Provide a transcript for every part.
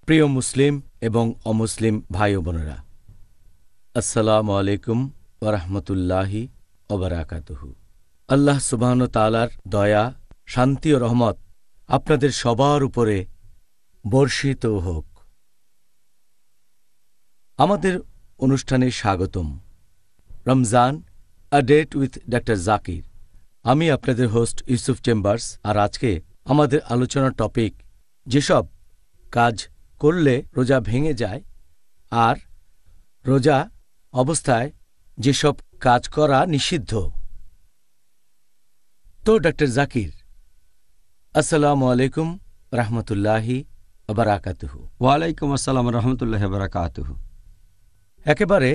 প্রিয় মুসলিম এবং অমুসলিম ভাই ও বোনেরা, আসসালামু আলাইকুম ওয়া রাহমাতুল্লাহি ওয়া বারাকাতুহু। আল্লাহ সুবহানাহু ওয়া তাআলার দয়া, শান্তি ও রহমত আপনাদের সবার উপরে বর্ষিত হোক। আমাদের অনুষ্ঠানে স্বাগতম। Ramzan a date with doctor Zakir. আমি আপনাদের হোস্ট ইউসুফ চেম্বার্স। আর আজকে আমাদের আলোচনার টপিক, যেসব কাজ করলে রোজা ভেঙে যায় আর রোজা অবস্থায় যেসব কাজ করা নিষিদ্ধ। তো ডক্টর জাকির, আসসালামু আলাইকুম রহমতুল্লাহি ওয়া বারাকাতুহু। ওয়ালাইকুম আসসালাম রহমতুল্লাহি ওয়া বারাকাতুহু। একেবারে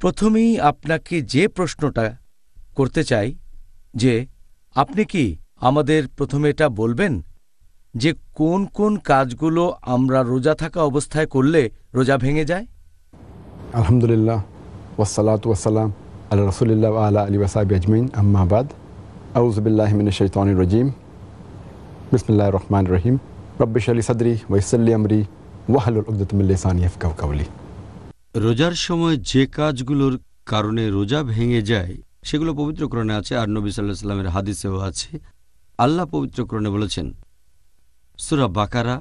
প্রথমেই আপনাকে যে প্রশ্নটা করতে চাই, যে আপনি কি আমাদের প্রথমে এটা বলবেন যে কোন কোন কাজগুলো আমরা রোজা থাকা অবস্থায় করলে রোজা ভেঙে যায়? আলহামদুলিল্লাহ ওয়াসসালাতু ওয়াসসালাম আলা রাসূলিল্লাহ ওয়া আলা আলিহি ওয়া সাহবিহি আজমাইন, আম্মা বাদ। আউযু বিল্লাহি মিনাশ শাইতানির রাজীম। বিসমিল্লাহির রহমানির রহিম। রব্বি ইশরাহ লি সাদরি ওয়া ইয়াসসির লি আমরি ওয়াহলুল উকদাতাম মিন লিসানি ইয়াফকাহু কাওলি। রোজার সময় যে কাজগুলোর কারণে রোজা ভেঙে যায় সেগুলো পবিত্র কোরআনে আছে, আর নবী সাল্লাল্লাহু আলাইহি ওয়াসাল্লামের হাদিসেও আছে। আল্লাহ পবিত্র কোরআনে বলেছেন, সূরা বাকারা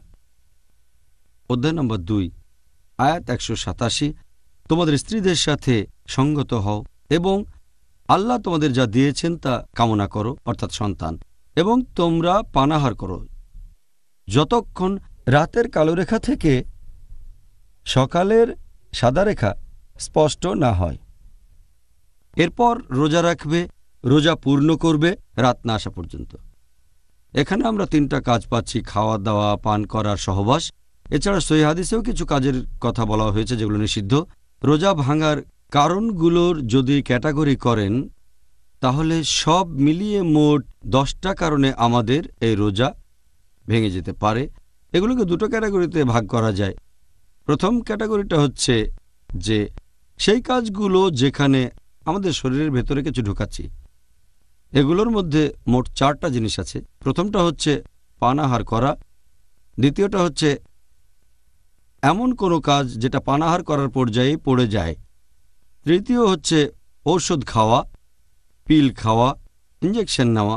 অধ্যায় নম্বর 2 আয়াত 187, তোমাদের স্ত্রীদের সাথে সঙ্গত হও এবং আল্লাহ তোমাদের যা দিয়েছেন তা কামনা করো, অর্থাৎ সন্তান, এবং তোমরা পানাহার করো যতক্ষণ রাতের কালো রেখা থেকে সকালের সাদা রেখা স্পষ্ট না হয়। এরপর রোজা রাখবে, রোজা পূর্ণ করবে রাত না আসা পর্যন্ত। এখানে আমরা 3টা কাজ পাচ্ছি: খাওয়া দাওয়া, পান করার সহবাস। এছাড়া সহিহ হাদিসেও কিছু কাজের কথা বলা হয়েছে যেগুলো নিষিদ্ধ। রোজা ভাঙার কারণগুলোর যদি ক্যাটাগরি করেন তাহলে সব মিলিয়ে মোট 10টা কারণে আমাদের এই রোজা ভেঙে যেতে পারে। এগুলোকে 2টো ক্যাটাগরিতে ভাগ করা যায়। প্রথম ক্যাটাগরিটা হচ্ছে যে সেই কাজগুলো যেখানে আমাদের শরীরের ভেতরে কিছু ঢোকাচ্ছি। এগুলোর মধ্যে মোট 4টা জিনিস আছে। প্রথমটা হচ্ছে পানাহার করা, দ্বিতীয়টা হচ্ছে এমন কোনো কাজ যেটা পানাহার করার পর্যায়ে পড়ে যায়, তৃতীয় হচ্ছে ঔষধ খাওয়া, পিল খাওয়া, ইঞ্জেকশন নেওয়া,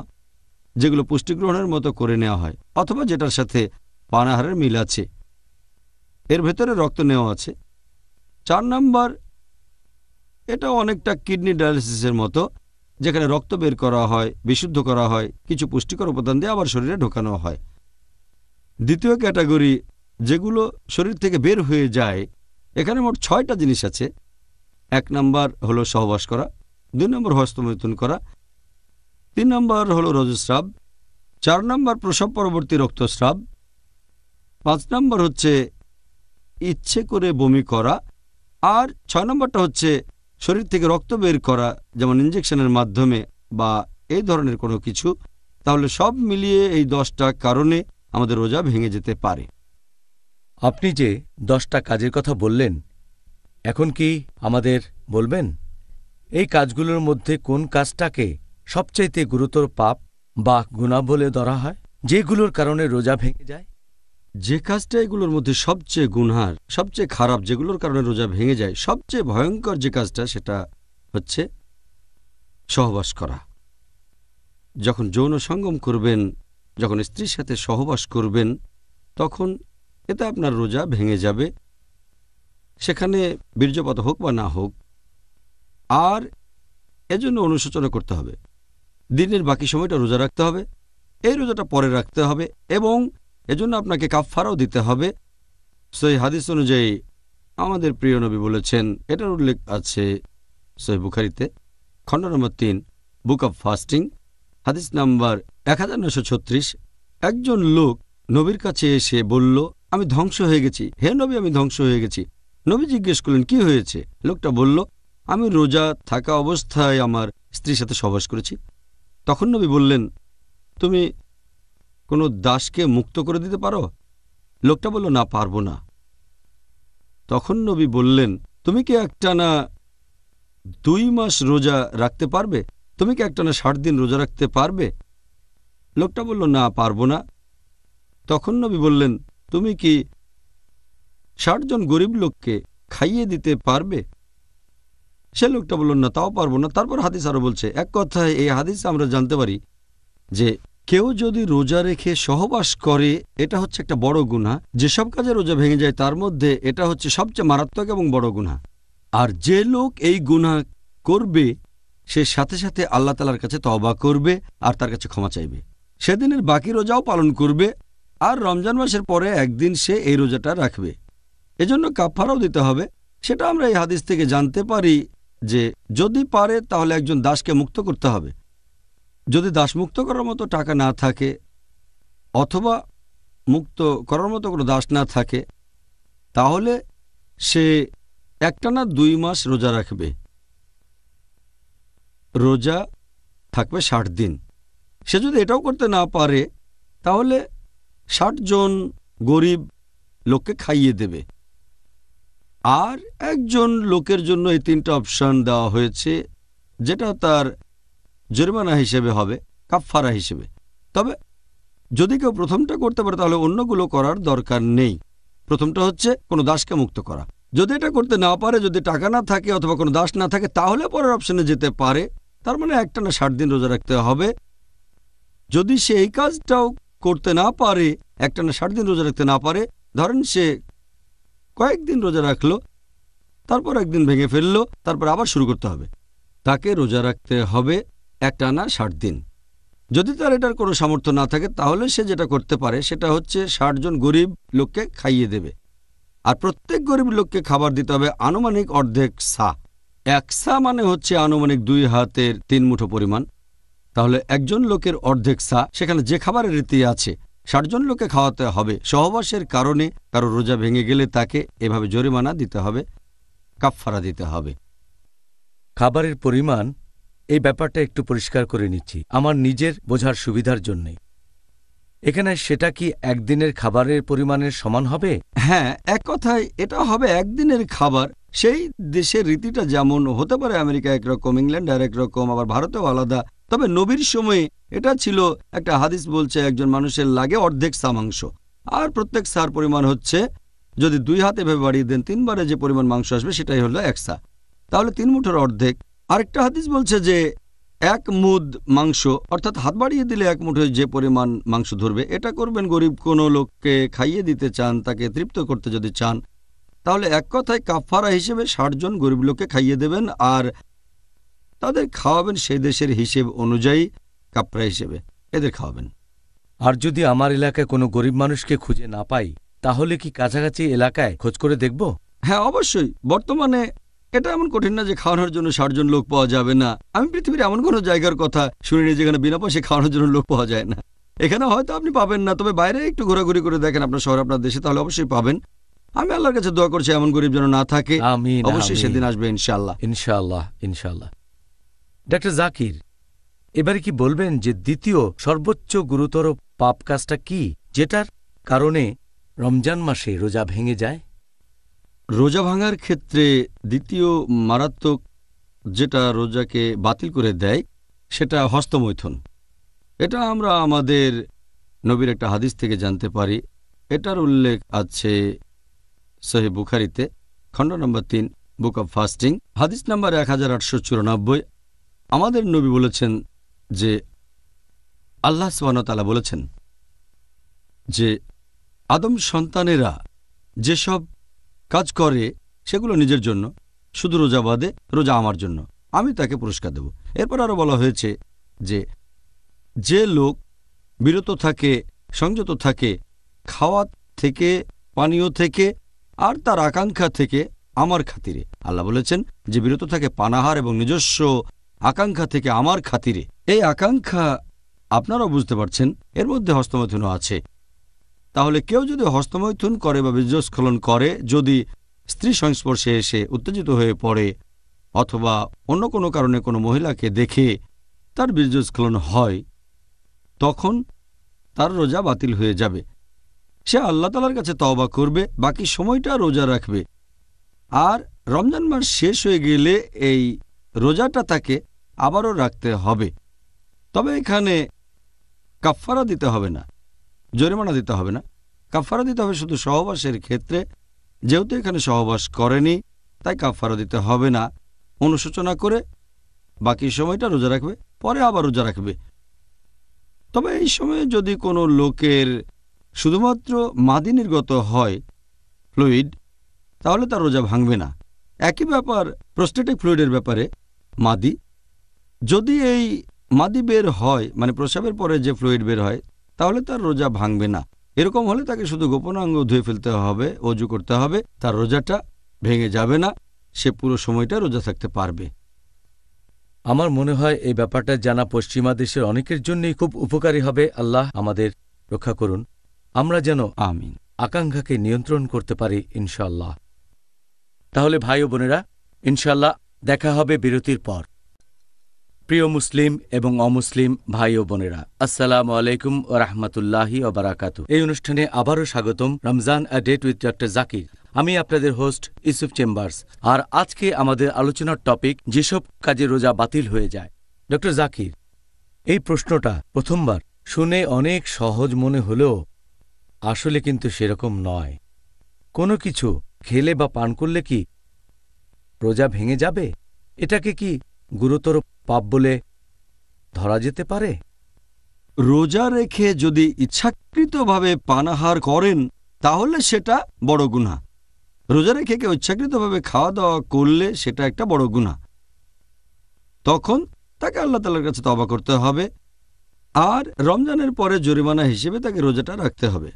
যেগুলো পুষ্টিগ্রহণের মতো করে নেওয়া হয় অথবা যেটার সাথে পানাহারের মিল আছে, এর ভেতরে রক্ত নেওয়া আছে। 4 নাম্বার, এটা অনেকটা কিডনি ডায়ালিসিসের মতো, যেখানে রক্ত বের করা হয়, বিশুদ্ধ করা হয়, কিছু পুষ্টিকর উপাদান দিয়ে আবার শরীরে ঢোকানো হয়। দ্বিতীয় ক্যাটাগরি, যেগুলো শরীর থেকে বের হয়ে যায়, এখানে মোট 6টা জিনিস আছে। 1 নাম্বার হলো সহবাস করা, 2 নম্বর হস্তমৈথুন করা, 3 নম্বর হলো রজস্রাব, 4 নম্বর প্রসব পরবর্তী রক্তস্রাব, 5 নম্বর হচ্ছে ইচ্ছে করে বমি করা, আর 6 নম্বরটা হচ্ছে শরীর থেকে রক্ত বের করা, যেমন ইঞ্জেকশনের মাধ্যমে বা এই ধরনের কোনো কিছু। তাহলে সব মিলিয়ে এই 10টা কারণে আমাদের রোজা ভেঙে যেতে পারে। আপনি যে 10টা কাজের কথা বললেন, এখন কি আমাদের বলবেন এই কাজগুলোর মধ্যে কোন কাজটাকে সবচাইতে গুরুতর পাপ বা গুনাহ বলে ধরা হয়, যেগুলোর কারণে রোজা ভেঙে যায়? যে কাজটা এগুলোর মধ্যে সবচেয়ে গুনহার, সবচেয়ে খারাপ, যেগুলোর কারণে রোজা ভেঙে যায়, সবচেয়ে ভয়ঙ্কর যে কাজটা, সেটা হচ্ছে সহবাস করা। যখন যৌন সঙ্গম করবেন, যখন স্ত্রীর সাথে সহবাস করবেন, তখন এতে আপনার রোজা ভেঙে যাবে, সেখানে বীর্যপাত হোক বা না হোক। আর এজন্য অনুশোচনা করতে হবে। দিনের বাকি সময়টা রোজা রাখতে হবে, এই রোজাটা পরে রাখতে হবে, এবং এজন্য আপনাকে কাফফারাও দিতে হবে। সহিহ হাদিস অনুযায়ী আমাদের প্রিয় নবী বলেছেন, এটার উল্লেখ আছে সহিহ বুখারীতে, খণ্ড নম্বর 3, বুক অব ফাস্টিং, হাদিস নাম্বার 1936। একজন লোক নবীর কাছে এসে বলল, আমি ধ্বংস হয়ে গেছি, হে নবী, আমি ধ্বংস হয়ে গেছি। নবী জিজ্ঞেস করলেন, কি হয়েছে? লোকটা বলল, আমি রোজা থাকা অবস্থায় আমার স্ত্রীর সাথে সহবাস করেছি। তখন নবী বললেন, তুমি কোনো দাসকে মুক্ত করে দিতে পারো? লোকটা বলল, না, পারবো না। তখন নবী বললেন, তুমি কি একটানা 2 মাস রোজা রাখতে পারবে? তুমি কি একটানা 60 দিন রোজা রাখতে পারবে? লোকটা বলল, না, পারবো না। তখন নবী বললেন, তুমি কি ৬০ জন গরিব লোককে খাইয়ে দিতে পারবে? সে লোকটা বলল, না, তাও পারবো না। তারপর হাদিস আরো বলছে, এক কথায় এই হাদিস আমরা জানতে পারি যে কেউ যদি রোজা রেখে সহবাস করে এটা হচ্ছে একটা বড় গুনাহ। যেসব কাজে রোজা ভেঙে যায় তার মধ্যে এটা হচ্ছে সবচেয়ে মারাত্মক এবং বড় গুনাহ। আর যে লোক এই গুনাহ করবে সে সাথে সাথে আল্লাহ তাআলার কাছে তওবা করবে আর তার কাছে ক্ষমা চাইবে। সেদিনের বাকি রোজাও পালন করবে আর রমজান মাসের পরে একদিন সে এই রোজাটা রাখবে। এজন্য কাফারাও দিতে হবে। সেটা আমরা এই হাদিস থেকে জানতে পারি যে যদি পারে তাহলে একজন দাসকে মুক্ত করতে হবে। যদি দাস মুক্ত করার মতো টাকা না থাকে অথবা মুক্ত করার মতো কোনো দাস না থাকে তাহলে সে একটানা 2 মাস রোজা রাখবে। রোজা থাকবে 60 দিন। সে যদি এটাও করতে না পারে তাহলে 60 জন গরিব লোককে খাইয়ে দেবে। আর একজন লোকের জন্য এই 3টা অপশন দেওয়া হয়েছে, যেটা তার জরিমানা হিসেবে হবে, কাফফারা হিসেবে। তবে যদি কেউ প্রথমটা করতে পারে তাহলে অন্যগুলো করার দরকার নেই। প্রথমটা হচ্ছে কোনো দাসকে মুক্ত করা। যদি এটা করতে না পারে, যদি টাকা না থাকে অথবা কোনো দাস না থাকে, তাহলে পরের অপশনে যেতে পারে। তার মানে একটানা 60 দিন রোজা রাখতে হবে। যদি সে এই কাজটাও করতে না পারে, একটানা 60 দিন রোজা রাখতে না পারে, ধরেন সে কয়েকদিন রোজা রাখলো, তারপর একদিন ভেঙে ফেললো, তারপর আবার শুরু করতে হবে। তাকে রোজা রাখতে হবে একটানা 60 দিন। যদি তার এটার কোনো সামর্থ্য না থাকে তাহলে সে যেটা করতে পারে সেটা হচ্ছে 60 জন গরিব লোককে খাইয়ে দেবে। আর প্রত্যেক গরিব লোককে খাবার দিতে হবে আনুমানিক অর্ধেক সা। 1 সা মানে হচ্ছে আনুমানিক 2 হাতের 3 মুঠো পরিমাণ। তাহলে একজন লোকের অর্ধেক সা, সেখানে যে খাবারের রীতি আছে 60 জন লোককে খাওয়াতে হবে। সহবাসের কারণে কারো রোজা ভেঙে গেলে তাকে এভাবে জরিমানা দিতে হবে, কাফফারা দিতে হবে। খাবারের পরিমাণ, এই ব্যাপারটা একটু পরিষ্কার করে নিচ্ছি আমার নিজের বোঝার সুবিধার জন্যে। এখানে সেটা কি একদিনের খাবারের পরিমাণের সমান হবে? হ্যাঁ, এক কথায় এটা হবে একদিনের খাবার। সেই দেশের রীতিটা যেমন হতে পারে, আমেরিকা একরকম, ইংল্যান্ড আর একরকম, আবার ভারতেও আলাদা। তবে নবীর সময়ে এটা ছিল, একটা হাদিস বলছে একজন মানুষের লাগে অর্ধেক সা মাংস। আর প্রত্যেক সার পরিমাণ হচ্ছে, যদি 2 হাতে এভাবে বাড়িয়ে দেন 3 বারে যে পরিমাণ মাংস আসবে সেটাই হলো 1 সা। তাহলে 3 মুঠোর অর্ধেক। আরেকটা হাদিস বলছে যে 1 মুদ মাংস, অর্থাৎ হাত বাড়িয়ে দিলে 1 মুঠোয় যে পরিমাণ মাংস ধরবে, এটা করবেন গরিব কোনো লোককে খাইয়ে দিতে চান, তাকে তৃপ্ত করতে যদি চান। তাহলে এক কথায় কাফফারা হিসেবে 60 জন গরিব লোককে খাইয়ে দেবেন আর তাদের খাওয়াবেন সেই দেশের হিসেব অনুযায়ী, কাফফারা হিসেবে এদের খাওয়াবেন। আর যদি আমার এলাকায় কোনো গরিব মানুষকে খুঁজে না পাই তাহলে কি কাছাকাছি এলাকায় খোঁজ করে দেখব? হ্যাঁ, অবশ্যই। বর্তমানে এটা এমন কঠিন না যে খাওয়ানোর জন্য 60 জন লোক পাওয়া যাবে না। আমি পৃথিবীর এমন কোনো জায়গার কথা শুনিনি যেখানে বিনা পয়সায় খাওয়ানোর জন্য লোক পাওয়া যায় না। এখানে হয়তো আপনি পাবেন না, তবে বাইরে একটু ঘোরাঘুরি করে দেখেন আপনার শহর, আপনার দেশে, তাহলে অবশ্যই পাবেন। আমি আল্লাহর কাছে দোয়া করছি এমন গরিব যেন না থাকে। আমিন, অবশ্যই আমিন। সেদিন আসবে ইনশাআল্লাহ। ইনশাআল্লাহ, ইনশাআল্লাহ। ডক্টর জাকির, এবারে কি বলবেন যে দ্বিতীয় সর্বোচ্চ গুরুতর পাপ কাজটা কি, যেটার কারণে রমজান মাসে রোজা ভেঙে যায়? রোজা ভাঙার ক্ষেত্রে দ্বিতীয় মারাত্মক যেটা রোজাকে বাতিল করে দেয় সেটা হস্তমৈথুন। এটা আমরা আমাদের নবীর একটা হাদিস থেকে জানতে পারি। এটার উল্লেখ আছে সহিহ বুখারীতে, খণ্ড নম্বর 3, বুক অব ফাস্টিং, হাদিস নাম্বার 1894। আমাদের নবী বলেছেন যে আল্লাহ সুবহানাহু ওয়া তাআলা বলেছেন যে আদম সন্তানেরা যেসব কাজ করে সেগুলো নিজের জন্য, শুধু রোজা বাদে, রোজা আমার জন্য, আমি তাকে পুরস্কার দেব। এরপর আরও বলা হয়েছে যে যে লোক বিরত থাকে, সংযত থাকে খাওয়া থেকে, পানীয় থেকে আর তার আকাঙ্ক্ষা থেকে আমার খাতিরে, আল্লাহ বলেছেন যে বিরত থাকে পানাহার এবং নিজস্ব আকাঙ্ক্ষা থেকে আমার খাতিরে। এই আকাঙ্ক্ষা আপনারাও বুঝতে পারছেন, এর মধ্যে হস্তমৈথুনও আছে। তাহলে কেউ যদি হস্তমৈথুন করে বা বীর্যস্খলন করে, যদি স্ত্রী সংস্পর্শে এসে উত্তেজিত হয়ে পড়ে অথবা অন্য কোনো কারণে কোনো মহিলাকে দেখে তার বীর্যস্খলন হয়, তখন তার রোজা বাতিল হয়ে যাবে। সে আল্লাহ তাআলার কাছে তওবা করবে, বাকি সময়টা রোজা রাখবে। আর রমজান মাস শেষ হয়ে গেলে এই রোজাটা তাকে আবারও রাখতে হবে। তবে এখানে কাফফারা দিতে হবে না, জরিমানা দিতে হবে না। কাফারা দিতে হবে শুধু সহবাসের ক্ষেত্রে। যেহেতু এখানে সহবাস করেনি, তাই কাফারা দিতে হবে না। অনুশোচনা করে বাকি সময়টা রোজা রাখবে, পরে আবার রোজা রাখবে। তবে এই সময়ে যদি কোনো লোকের শুধুমাত্র মাদি নির্গত হয়, ফ্লুইড, তাহলে তার রোজা ভাঙবে না। একই ব্যাপার প্রোস্টেটিক ফ্লুইডের ব্যাপারে। মাদি, যদি এই মাদি বের হয়, মানে প্রস্রাবের পরে যে ফ্লুইড বের হয়, তাহলে তার রোজা ভাঙবে না। এরকম হলে তাকে শুধু গোপনাঙ্গ ধুয়ে ফেলতে হবে, অজু করতে হবে, তার রোজাটা ভেঙে যাবে না, সে পুরো সময়টা রোজা থাকতে পারবে। আমার মনে হয় এই ব্যাপারটা জানা পশ্চিমা দেশের অনেকের জন্যই খুব উপকারী হবে। আল্লাহ আমাদের রক্ষা করুন, আমরা যেন আমিন। আকাঙ্ক্ষাকে নিয়ন্ত্রণ করতে পারি ইনশাআল্লাহ। তাহলে ভাই ও বোনেরা, ইনশাআল্লাহ দেখা হবে বিরতির পর। প্রিয় মুসলিম এবং অমুসলিম ভাই ও বোনেরা, আসসালামু আলাইকুম ও রাহমাতুল্লাহি ওয়া বারাকাতুহু। এই অনুষ্ঠানে আবারও স্বাগতম, Ramzan a date with doctor Zakir. আমি আপনাদের হোস্ট ইউসুফ চেম্বার্স। আর আজকে আমাদের আলোচনার টপিক, যেসব কাজে রোজা বাতিল হয়ে যায়। ডক্টর জাকির, এই প্রশ্নটা প্রথমবার শুনে অনেক সহজ মনে হলেও আসলে কিন্তু সেরকম নয়। কোনো কিছু খেলে বা পান করলে কি রোজা ভেঙে যাবে? এটাকে কি গুরুতর পাপ বলে ধরা যেতে পারে? রোজা রেখে যদি ইচ্ছাকৃতভাবে পানাহার করেন, তাহলে সেটা বড় গুনাহ। রোজা রেখে কেউ ইচ্ছাকৃতভাবে খাওয়া দাওয়া করলে সেটা একটা বড় গুনাহ। তখন তাকে আল্লাহ তাআলার কাছে তওবা করতে হবে, আর রমজানের পরে জরিমানা হিসেবে তাকে রোজাটা রাখতে হবে।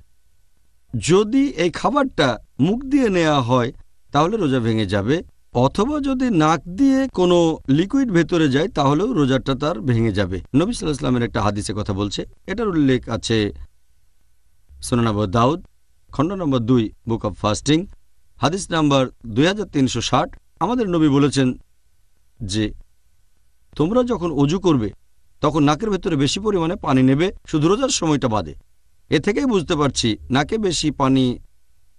যদি এই খাবারটা মুখ দিয়ে নেওয়া হয়, তাহলে রোজা ভেঙে যাবে, অথবা যদি নাক দিয়ে কোনো লিকুইড ভেতরে যায়, তাহলেও রোজাটা তার ভেঙে যাবে। নবী সাল্লাল্লাহু আলাইহি ওয়াসাল্লামের একটা হাদিসে কথা বলছে, এটার উল্লেখ আছে সুনান আবু দাউদ, খণ্ড নম্বর 2, বুক অব ফাস্টিং, হাদিস নাম্বার 2360। আমাদের নবী বলেছেন যে তোমরা যখন অজু করবে, তখন নাকের ভেতরে বেশি পরিমাণে পানি নেবে, শুধু রোজার সময়টা বাদে। এ থেকেই বুঝতে পারছি নাকে বেশি পানি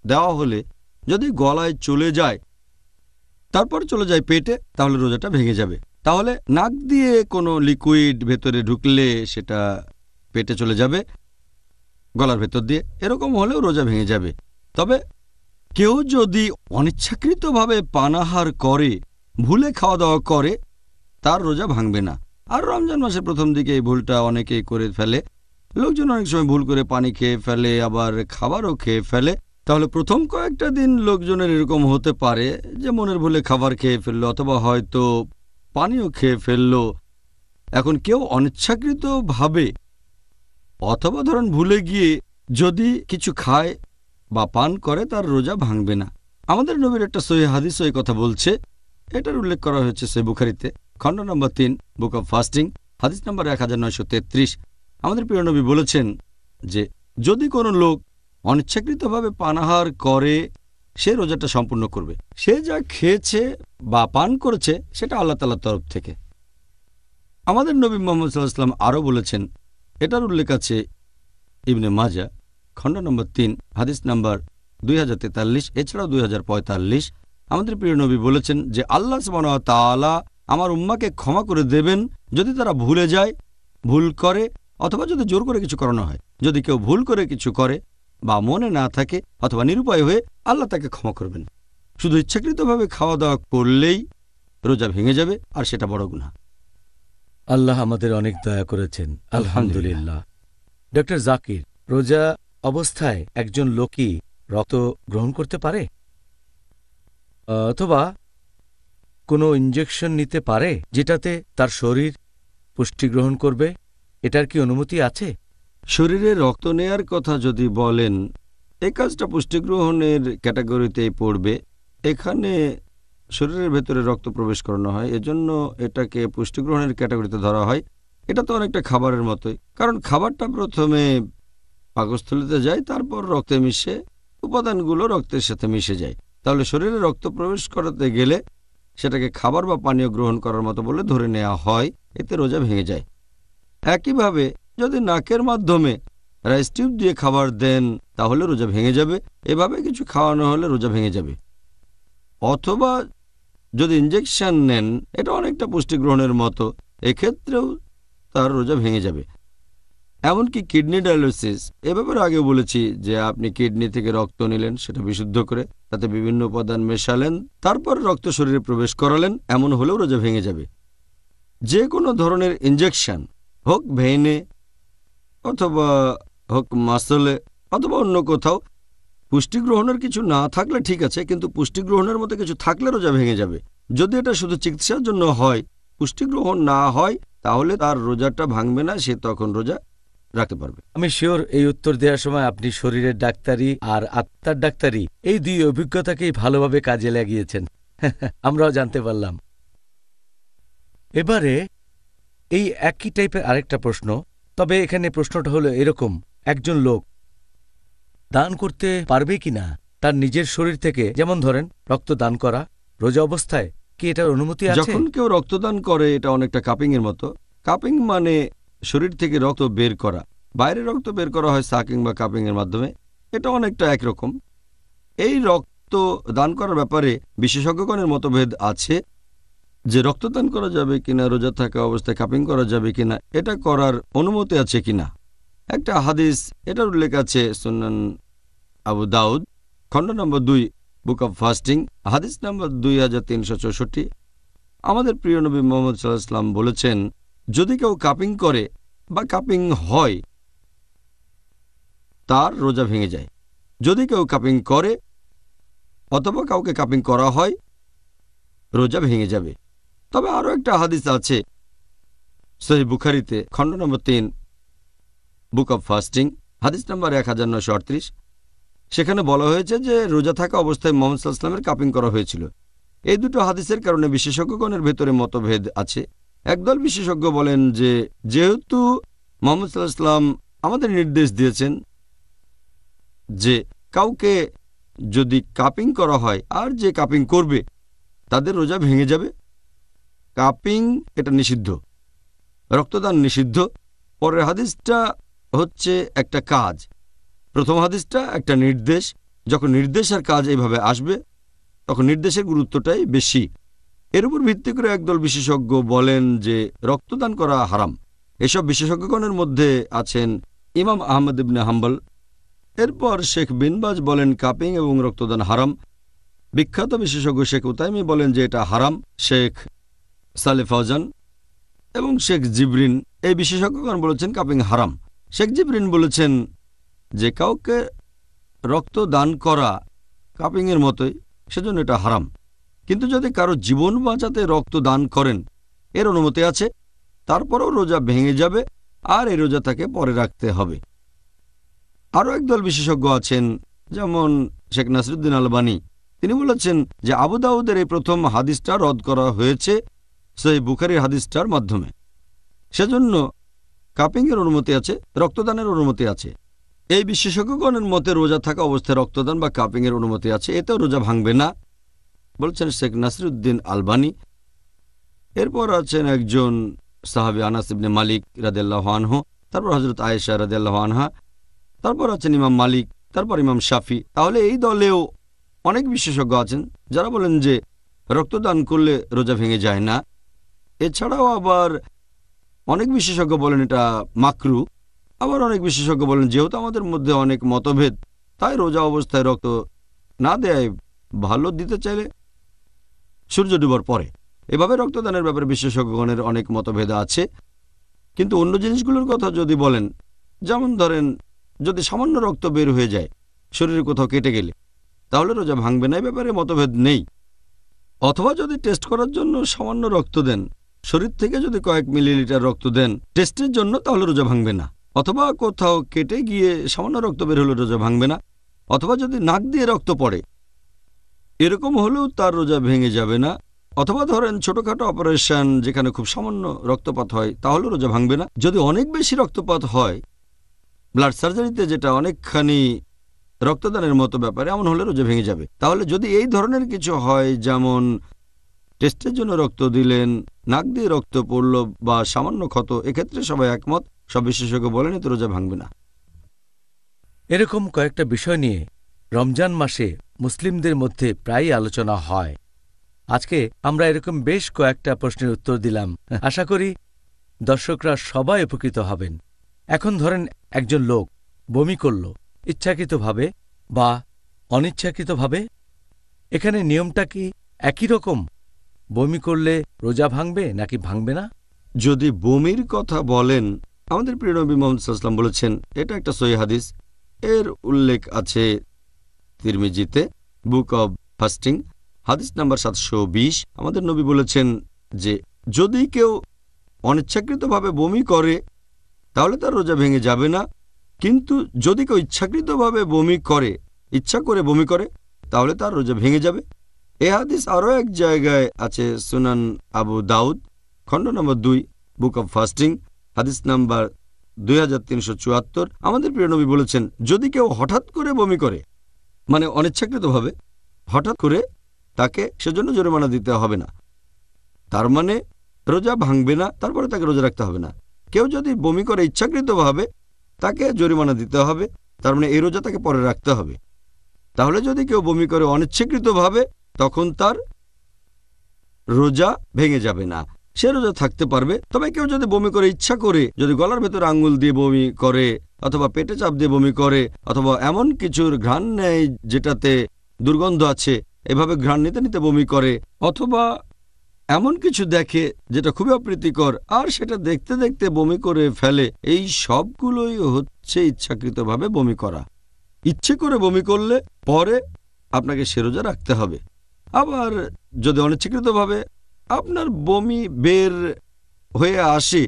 দেওয়া হলে যদি গলায় চলে যায়, তারপর চলে যায় পেটে, তাহলে রোজাটা ভেঙে যাবে। তাহলে নাক দিয়ে কোনো লিকুইড ভেতরে ঢুকলে সেটা পেটে চলে যাবে, গলার ভেতর দিয়ে, এরকম হলেও রোজা ভেঙে যাবে। তবে কেউ যদি অনিচ্ছাকৃতভাবে পানাহার করে, ভুলে খাওয়া দাওয়া করে, তার রোজা ভাঙবে না। আর রমজান মাসের প্রথম দিকে এই ভুলটা অনেকেই করে ফেলে। লোকজন অনেক সময় ভুল করে পানি খেয়ে ফেলে, আবার খাবারও খেয়ে ফেলে। তাহলে প্রথম কয়েকটা দিন লোকজনের এরকম হতে পারে যে মনের ভুলে খাবার খেয়ে ফেললো, অথবা হয়তো পানিও খেয়ে ফেললো। এখন কেউ অনিচ্ছাকৃতভাবে অথবা ধরুন ভুলে গিয়ে যদি কিছু খায় বা পান করে, তার রোজা ভাঙবে না। আমাদের নবীর একটা সহিহ হাদিসও এই কথা বলছে। এটার উল্লেখ করা হয়েছে সহিহ বুখারীতে, খণ্ড নম্বর 3, বুক অব ফাস্টিং, হাদিস নম্বর 1933। আমাদের প্রিয় নবী বলেছেন যে যদি কোনো লোক অনিচ্ছাকৃতভাবে পানাহার করে, সে রোজাটা সম্পূর্ণ করবে। সে যা খেয়েছে বা পান করেছে সেটা আল্লাহ তাআলার তরফ থেকে। আমাদের নবী মুহাম্মদ সাল্লাল্লাহু আলাইহি ওয়াসাল্লাম আরও বলেছেন, এটার উল্লেখ আছে ইবনে মাজাহ, খণ্ড নম্বর 3, হাদিস নাম্বার 2043, এছাড়াও 2045। আমাদের প্রিয় নবী বলেছেন যে আল্লাহ সুবহানাহু ওয়া তাআলা আমার উম্মাকে ক্ষমা করে দেবেন যদি তারা ভুলে যায়, ভুল করে, অথবা যদি জোর করে কিছু করানো হয়। যদি কেউ ভুল করে কিছু করে বা মনে না থাকে অথবা নিরুপায় হয়ে, আল্লাহ তাকে ক্ষমা করবেন। শুধু ইচ্ছাকৃতভাবে খাওয়া দাওয়া করলেই রোজা ভেঙে যাবে, আর সেটা বড় গুনাহ। আল্লাহ আমাদের অনেক দয়া করেছেন, আলহামদুলিল্লাহ। ডক্টর জাকির, রোজা অবস্থায় একজন লোকই রক্ত গ্রহণ করতে পারে, অথবা কোনো ইনজেকশন নিতে পারে যেটাতে তার শরীর পুষ্টি গ্রহণ করবে? এটার কি অনুমতি আছে? শরীরে রক্ত নেয়ার কথা যদি বলেন, এই কাজটা পুষ্টি গ্রহণের ক্যাটাগরিতেই পড়বে। এখানে শরীরের ভেতরে রক্ত প্রবেশ করানো হয়, এজন্য এটাকে পুষ্টি গ্রহণের ক্যাটাগরিতে ধরা হয়। এটা তো অনেকটা খাবারের মতোই, কারণ খাবারটা প্রথমে পাকস্থলীতে যায়, তারপর রক্তে মিশে উপাদানগুলো রক্তের সাথে মিশে যায়। তাহলে শরীরে রক্ত প্রবেশ করাতে গেলে সেটাকে খাবার বা পানীয় গ্রহণ করার মতো বলে ধরে নেওয়া হয়, এতে রোজা ভেঙে যায়। একইভাবে যদি নাকের মাধ্যমে রাইস টিউব দিয়ে খাবার দেন, তাহলে রোজা ভেঙে যাবে। এভাবে কিছু খাওয়ানো হলে রোজা ভেঙে যাবে। অথবা যদি ইনজেকশন নেন, এটা অনেকটা পুষ্টি গ্রহণের মতো, এক্ষেত্রেও তার রোজা ভেঙে যাবে। এমনকি কিডনি ডায়ালিসিস, এ ব্যাপারে আগে বলেছি যে আপনি কিডনি থেকে রক্ত নিলেন, সেটা বিশুদ্ধ করে তাতে বিভিন্ন উপাদান মেশালেন, তারপর রক্ত শরীরে প্রবেশ করালেন, এমন হলেও রোজা ভেঙে যাবে। যে কোনো ধরনের ইনজেকশন, হোক ভেইনে অথবা হোক মাসলে অথবা অন্য কোথাও, পুষ্টি গ্রহণের কিছু না থাকলে ঠিক আছে, কিন্তু পুষ্টি গ্রহণের মতো কিছু থাকলে রোজা ভেঙে যাবে। যদি এটা শুধু চিকিৎসার জন্য হয়, পুষ্টি গ্রহণ না হয়, তাহলে তার রোজাটা ভাঙবে না, সে তখন রোজা রাখতে পারবে। আমি শিওর এই উত্তর দেওয়ার সময় আপনি শরীরের ডাক্তারি আর আত্মার ডাক্তারি এই দুই অভিজ্ঞতাকেই ভালোভাবে কাজে লাগিয়েছেন। আমরাও জানতে পারলাম। এবারে এই একই টাইপের আরেকটা প্রশ্ন, তবে এখানে প্রশ্নটা হলো এরকম, একজন লোক দান করতে পারবে কিনা তার নিজের শরীর থেকে, যেমন ধরেন রক্ত দান করা, রোজা অবস্থায় কি এটার অনুমতি আছে? যখন কেউ রক্তদান করে এটা অনেকটা কাপিং এর মতো। কাপিং মানে শরীর থেকে রক্ত বের করা, বাইরে রক্ত বের করা হয় সাকিং বা কাপিং এর মাধ্যমে, এটা অনেকটা একরকম। এই রক্ত দান করার ব্যাপারে বিশেষজ্ঞগণের মতভেদ আছে যে রক্তদান করা যাবে কিনা, রোজা থাকা অবস্থায় কাপিং করা যাবে কিনা, এটা করার অনুমতি আছে কিনা। একটা হাদিস এটার উল্লেখ আছে সুনান আবু দাউদ খণ্ড নম্বর 2 বুক অব ফাস্টিং, হাদিস নম্বর 2364। আমাদের প্রিয় নবী মুহাম্মদ সাল্লাল্লাহু আলাইহি ওয়াসাল্লাম বলেছেন, যদি কেউ কাপিং করে বা কাপিং হয় তার রোজা ভেঙে যায়। যদি কেউ কাপিং করে অথবা কাউকে কাপিং করা হয়, রোজা ভেঙে যাবে। তবে আরও একটা হাদিস আছে সহিহ বুখারীতে খণ্ড নম্বর 3 বুক অব ফাস্টিং, হাদিস নম্বর 1938। সেখানে বলা হয়েছে যে রোজা থাকা অবস্থায় মুহাম্মদ সাল্লাল্লাহু আলাইহি ওয়াসাল্লামের কাপিং করা হয়েছিল। এই দুটো হাদিসের কারণে বিশেষজ্ঞগণের ভেতরে মতভেদ আছে। একদল বিশেষজ্ঞ বলেন যে যেহেতু মুহাম্মদ সাল্লাল্লাহু আলাইহি ওয়াসাল্লাম আমাদের নির্দেশ দিয়েছেন যে কাউকে যদি কাপিং করা হয় আর যে কাপিং করবে তাদের রোজা ভেঙে যাবে। কাপিং এটা নিষিদ্ধ, রক্তদান নিষিদ্ধ। পরের হাদিসটা হচ্ছে একটা কাজ, প্রথম হাদিসটা একটা নির্দেশ। যখন নির্দেশ আর কাজ এইভাবে আসবে তখন নির্দেশের গুরুত্বটাই বেশি। এর উপর ভিত্তি করে একদল বিশেষজ্ঞ বলেন যে রক্তদান করা হারাম। এসব বিশেষজ্ঞগণের মধ্যে আছেন ইমাম আহমদ ইবনে হাম্বল। এরপর শেখ বিন বাজ বলেন কাপিং এবং রক্তদান হারাম। বিখ্যাত বিশেষজ্ঞ শেখ উতাইমি বলেন যে এটা হারাম। শেখ সালেহ ফাওজান এবং শেখ জিবরিন, এই বিশেষজ্ঞগণ বলেছেন কাপিং হারাম। শেখ জিবরিন বলেছেন যে কাউকে রক্ত দান করা কাপিংয়ের মতোই, সেজন্য এটা হারাম। কিন্তু যদি কারো জীবন বাঁচাতে রক্ত দান করেন এর অনুমতি আছে, তারপরেও রোজা ভেঙে যাবে আর এই রোজা তাকে পরে রাখতে হবে। আরও একদল বিশেষজ্ঞ আছেন যেমন শেখ নাসিরুদ্দিন আলবানী, তিনি বলেছেন যে আবু দাউদের এই প্রথম হাদিসটা রদ করা হয়েছে সহিহ বুখারীর হাদিসটার মাধ্যমে, সেজন্য কাপিংয়ের অনুমতি আছে, রক্তদানের অনুমতি আছে। এই বিশেষজ্ঞগণের মতে রোজা থাকা অবস্থায় রক্তদান বা কাপিংয়ের অনুমতি আছে, এতেও রোজা ভাঙবে না, বলছেন শেখ নাসিরুদ্দিন আলবানী। এরপর আছেন একজন সাহাবী আনাস ইবনে মালিক রাদিয়াল্লাহু আনহু, তারপর হযরত আয়েশা রাদিয়াল্লাহু আনহা, তারপর আছেন ইমাম মালিক, তারপর ইমাম শাফি। তাহলে এই দলেও অনেক বিশেষজ্ঞ আছেন যারা বলেন যে রক্তদান করলে রোজা ভেঙে যায় না। এছাড়াও আবার অনেক বিশেষজ্ঞ বলেন এটা মাকরু। আবার অনেক বিশেষজ্ঞ বলেন যেহেতু আমাদের মধ্যে অনেক মতভেদ, তাই রোজা অবস্থায় রক্ত না দেয় ভালো, দিতে চাইলে সূর্য ডুবার পরে। এভাবে রক্তদানের ব্যাপারে বিশেষজ্ঞগণের অনেক মতভেদ আছে। কিন্তু অন্য জিনিসগুলোর কথা যদি বলেন, যেমন ধরেন যদি সামান্য রক্ত বের হয়ে যায় শরীরে কোথাও কেটে গেলে, তাহলে রোজা ভাঙবে না, এই ব্যাপারে মতভেদ নেই। অথবা যদি টেস্ট করার জন্য সামান্য রক্ত দেন, শরীর থেকে যদি কয়েক মিলিলিটার রক্ত দেন টেস্টের জন্য, তাহলে রোজা ভাঙবে না। অথবা কোথাও কেটে গিয়ে সামান্য রক্ত বের হলে রোজা ভাঙবে না। অথবা যদি নাক দিয়ে রক্ত পড়ে, এরকম হলেও তার রোজা ভেঙে যাবে না। অথবা ধরেন ছোটখাটো অপারেশন যেখানে খুব সামান্য রক্তপাত হয়, তাহলে রোজা ভাঙবে না। যদি অনেক বেশি রক্তপাত হয়, ব্লাড সার্জারিতে যেটা অনেকখানি রক্তদানের মতো ব্যাপারে, এমন হলে রোজা ভেঙে যাবে। তাহলে যদি এই ধরনের কিছু হয়, যেমন টেস্টের জন্য রক্ত দিলেন, নাক দিয়ে রক্ত পড়ল বা সামান্য ক্ষত, এক্ষেত্রে সবাই একমত, সব বিশেষজ্ঞ বলেন এতে রোজা ভাঙবে না। এরকম কয়েকটা বিষয় নিয়ে রমজান মাসে মুসলিমদের মধ্যে প্রায়ই আলোচনা হয়। আজকে আমরা এরকম বেশ কয়েকটা প্রশ্নের উত্তর দিলাম। আশা করি দর্শকরা সবাই উপকৃত হবেন। এখন ধরেন একজন লোক বমি করল ইচ্ছাকৃতভাবে বা অনিচ্ছাকৃতভাবে, এখানে নিয়মটা কি একই রকম? বমি করলে রোজা ভাঙবে নাকি ভাঙবে না? যদি বমির কথা বলেন, আমাদের প্রিয় নবী মুহাম্মদ সাল্লাল্লাহু আলাইহি ওয়াসাল্লাম বলেছেন, এটা একটা সহিহ হাদিস, এর উল্লেখ আছে তিরমিজিতে, বুক অব ফাস্টিং, হাদিস নাম্বার 720। আমাদের নবী বলেছেন যে যদি কেউ অনিচ্ছাকৃতভাবে বমি করে তাহলে তার রোজা ভেঙে যাবে না, কিন্তু যদি কেউ ইচ্ছাকৃতভাবে বমি করে, ইচ্ছা করে বমি করে, তাহলে তার রোজা ভেঙে যাবে। এ হাদিস আরও এক জায়গায় আছে সুনান আবু দাউদ, খণ্ড নম্বর 2, বুক অব ফাস্টিং, হাদিস নাম্বার 2374। আমাদের প্রিয় নবী বলেছেন যদি কেউ হঠাৎ করে বমি করে, মানে অনিচ্ছাকৃতভাবে হঠাৎ করে, তাকে সেজন্য জরিমানা দিতে হবে না, তার মানে রোজা ভাঙবে না, তারপরে তাকে রোজা রাখতে হবে না। কেউ যদি বমি করে ইচ্ছাকৃতভাবে, তাকে জরিমানা দিতে হবে, তার মানে এই রোজা তাকে পরে রাখতে হবে। তাহলে যদি কেউ বমি করে অনিচ্ছাকৃতভাবে, তখন তার রোজা ভেঙে যাবে না, সে রোজা থাকতে পারবে। তবে কেউ যদি বমি করে ইচ্ছা করে, যদি গলার ভেতরে আঙ্গুল দিয়ে বমি করে, অথবা পেটে চাপ দিয়ে বমি করে, অথবা এমন কিছুর ঘ্রাণ নেয় যেটাতে দুর্গন্ধ আছে, এভাবে ঘ্রাণ নিতে নিতে বমি করে, অথবা এমন কিছু দেখে যেটা খুবই অপ্রীতিকর আর সেটা দেখতে দেখতে বমি করে ফেলে, এই সবগুলোই হচ্ছে ইচ্ছাকৃতভাবে বমি করা। ইচ্ছে করে বমি করলে পরে আপনাকে সে রোজা রাখতে হবে। আবার যদি অনিচ্ছাকৃতভাবে আপনার বমি বের হয়ে আসে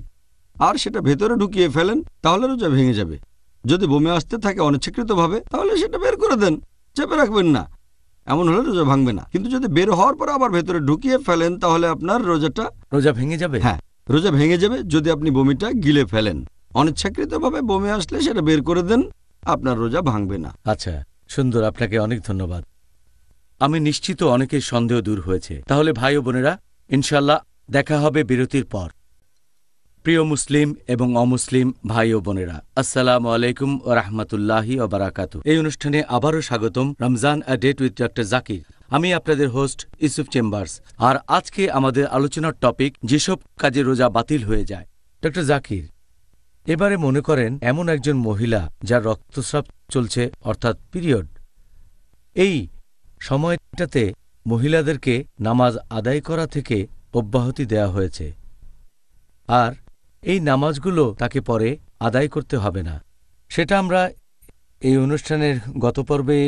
আর সেটা ভেতরে ঢুকিয়ে ফেলেন, তাহলে রোজা ভেঙে যাবে। যদি বমি আসতে থাকে অনিচ্ছাকৃতভাবে, তাহলে সেটা বের করে দেন, চেপে রাখবেন না, এমন হলে রোজা ভাঙবে না। কিন্তু যদি বের হওয়ার পর আবার ভেতরে ঢুকিয়ে ফেলেন, তাহলে আপনার রোজা ভেঙে যাবে। হ্যাঁ, রোজা ভেঙে যাবে যদি আপনি বমিটা গিলে ফেলেন। অনিচ্ছাকৃতভাবে বমি আসলে সেটা বের করে দেন, আপনার রোজা ভাঙবে না। আচ্ছা, সুন্দর, আপনাকে অনেক ধন্যবাদ। আমি নিশ্চিত অনেকের সন্দেহ দূর হয়েছে। তাহলে ভাই ও বোনেরা, ইনশাল্লাহ দেখা হবে বিরতির পর। প্রিয় মুসলিম এবং অমুসলিম ভাই ও বোনেরা, আসসালামু আলাইকুম ও রাহমাতুল্লাহি ওয়া বারাকাতুহু। এই অনুষ্ঠানে আবারও স্বাগতম, Ramzan a date with doctor Zakir. আমি আপনাদের হোস্ট ইউসুফ চেম্বার্স। আর আজকে আমাদের আলোচনার টপিক, যেসব কাজে রোজা বাতিল হয়ে যায়। ডক্টর জাকির, এবারে মনে করেন এমন একজন মহিলা যার রক্তস্রাব চলছে, অর্থাৎ পিরিয়ড। এই সময়টাতে মহিলাদেরকে নামাজ আদায় করা থেকে অব্যাহতি দেয়া হয়েছে, আর এই নামাজগুলো তাকে পরে আদায় করতে হবে না। সেটা আমরা এই অনুষ্ঠানের গত পর্বে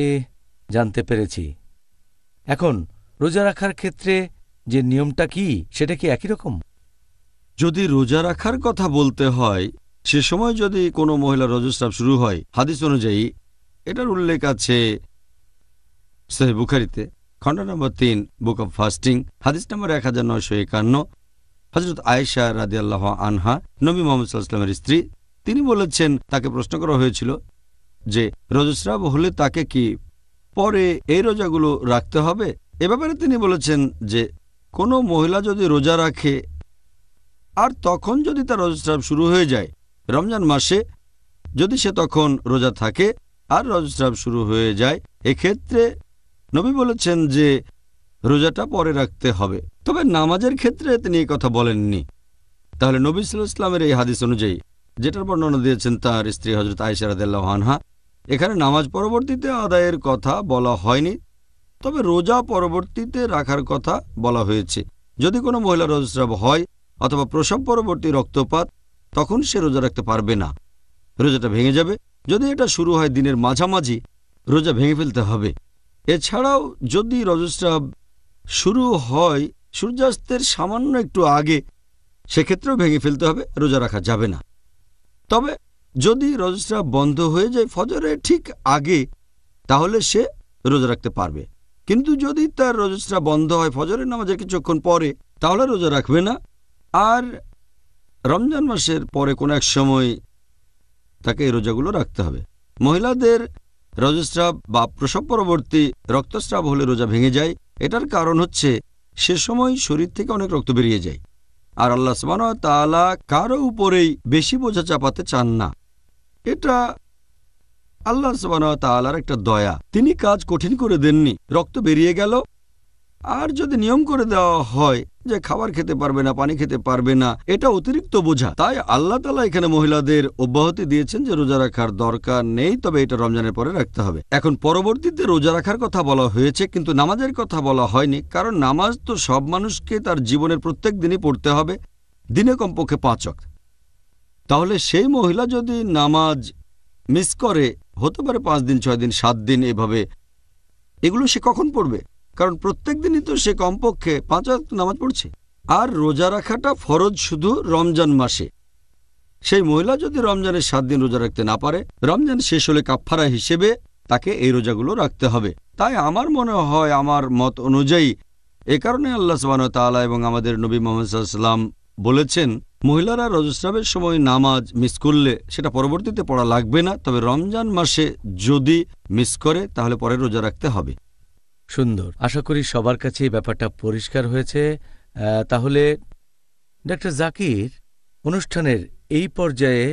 জানতে পেরেছি। এখন রোজা রাখার ক্ষেত্রে যে নিয়মটা কি, সেটা কি একই রকম? যদি রোজা রাখার কথা বলতে হয়, সে সময় যদি কোনো মহিলার রজস্রাব শুরু হয়, হাদিস অনুযায়ী এটার উল্লেখ আছে সহিহ বুখারীতে, খণ্ড নম্বর 3, বুক অব ফাস্টিং, হাদিস নম্বর 1951। হযরত আয়েশা রাদিয়াল্লাহু আনহা, নবী মুহাম্মদ সাল্লাল্লাহু আলাইহি ওয়াসাল্লামের স্ত্রী, তিনি বলেছেন, তাকে প্রশ্ন করা হয়েছিল যে রজস্রাব হলে তাকে কি পরে এই রোজাগুলো রাখতে হবে। এ ব্যাপারে তিনি বলেছেন যে কোনো মহিলা যদি রোজা রাখে আর তখন যদি তার রজস্রাব শুরু হয়ে যায় রমজান মাসে, যদি সে তখন রোজা থাকে আর রজস্রাব শুরু হয়ে যায়, এক্ষেত্রে নবী বলেছেন যে রোজাটা পরে রাখতে হবে। তবে নামাজের ক্ষেত্রে তিনি এই কথা বলেননি। তাহলে নবী সাল্লাল্লাহু আলাইহি ওয়াসাল্লামের এই হাদিস অনুযায়ী, যেটার বর্ণনা দিয়েছেন তার স্ত্রী হযরত আয়েশা রাদিয়াল্লাহু আনহা, এখানে নামাজ পরবর্তীতে আদায়ের কথা বলা হয়নি, তবে রোজা পরবর্তীতে রাখার কথা বলা হয়েছে। যদি কোনো মহিলার রজস্রাব হয় অথবা প্রসব পরবর্তী রক্তপাত, তখন সে রোজা রাখতে পারবে না, রোজাটা ভেঙে যাবে। যদি এটা শুরু হয় দিনের মাঝামাঝি, রোজা ভেঙে ফেলতে হবে। এছাড়াও যদি রজস্রাব শুরু হয় সূর্যাস্তের সামান্য একটু আগে, সেক্ষেত্রেও ভেঙে ফেলতে হবে, রোজা রাখা যাবে না। তবে যদি রজস্রাব বন্ধ হয়ে যায় ফজরের ঠিক আগে, তাহলে সে রোজা রাখতে পারবে। কিন্তু যদি তার রজস্রাব বন্ধ হয় ফজরের নামাজের কিছুক্ষণ পরে, তাহলে রোজা রাখবে না। আর রমজান মাসের পরে কোনো এক সময় তাকে এই রোজাগুলো রাখতে হবে। মহিলাদের রজস্রাব বা প্রসব পরবর্তী রক্তস্রাব হলে রোজা ভেঙে যায়। এটার কারণ হচ্ছে সে সময় শরীর থেকে অনেক রক্ত বেরিয়ে যায়, আর আল্লাহ সুবহানাহু ওয়া তাআলা কারো উপরেই বেশি বোঝা চাপাতে চান না। এটা আল্লাহ সুবহানাহু ওয়া তাআলার একটা দয়া, তিনি কাজ কঠিন করে দেননি। রক্ত বেরিয়ে গেল, আর যদি নিয়ম করে দেওয়া হয় যে খাবার খেতে পারবে না, পানি খেতে পারবে না, এটা অতিরিক্ত বোঝা। তাই আল্লাহ তাআলা এখানে মহিলাদের অব্যাহতি দিয়েছেন যে রোজা রাখার দরকার নেই, তবে এটা রমজানের পরে রাখতে হবে। এখন পরবর্তীতে রোজা রাখার কথা বলা হয়েছে, কিন্তু নামাজের কথা বলা হয়নি, কারণ নামাজ তো সব মানুষকে তার জীবনের প্রত্যেক দিনই পড়তে হবে, দিনে কমপক্ষে 5 ওয়াক্ত। তাহলে সেই মহিলা যদি নামাজ মিস করে, হতে পারে 5 দিন, 6 দিন, 7 দিন, এভাবে, এগুলো সে কখন পড়বে? কারণ প্রত্যেক দিনই তো সে কমপক্ষে 5 ওয়াক্ত নামাজ পড়ছে। আর রোজা রাখাটা ফরজ শুধু রমজান মাসে। সেই মহিলা যদি রমজানের 7 দিন রোজা রাখতে না পারে, রমজান শেষ হলে কাফফারা হিসেবে তাকে এই রোজাগুলো রাখতে হবে। তাই আমার মনে হয়, আমার মত অনুযায়ী, এ কারণে আল্লাহ সুবহানাহু ওয়া তাআলা এবং আমাদের নবী মুহাম্মদ সাল্লাল্লাহু আলাইহি ওয়াসাল্লাম বলেছেন, মহিলারা রজস্রাবের সময় নামাজ মিস করলে সেটা পরবর্তীতে পড়া লাগবে না, তবে রমজান মাসে যদি মিস করে তাহলে পরে রোজা রাখতে হবে। সুন্দর। আশা করি সবার কাছে এই ব্যাপারটা পরিষ্কার হয়েছে। তাহলে ডক্টর জাকির, অনুষ্ঠানের এই পর্যায়ে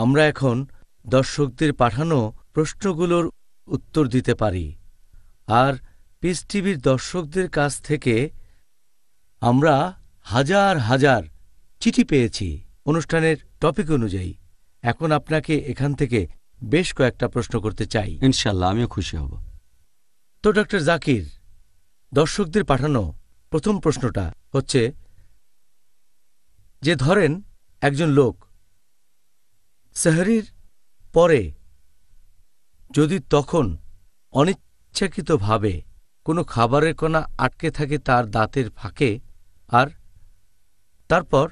আমরা এখন দর্শকদের পাঠানো প্রশ্নগুলোর উত্তর দিতে পারি। আর পিস টিভির দর্শকদের কাছ থেকে আমরা হাজার হাজার চিঠি পেয়েছি অনুষ্ঠানের টপিক অনুযায়ী। এখন আপনাকে এখান থেকে বেশ কয়েকটা প্রশ্ন করতে চাই। ইনশাআল্লাহ, আমিও খুশি হব। তো ডক্টর জাকির, দর্শকদের পাঠানো প্রথম প্রশ্নটা হচ্ছে যে ধরেন একজন লোক সেহরির পরে যদি তখন অনিচ্ছাকৃতভাবে কোনো খাবারের কণা আটকে থাকে তার দাঁতের ফাঁকে, আর তারপর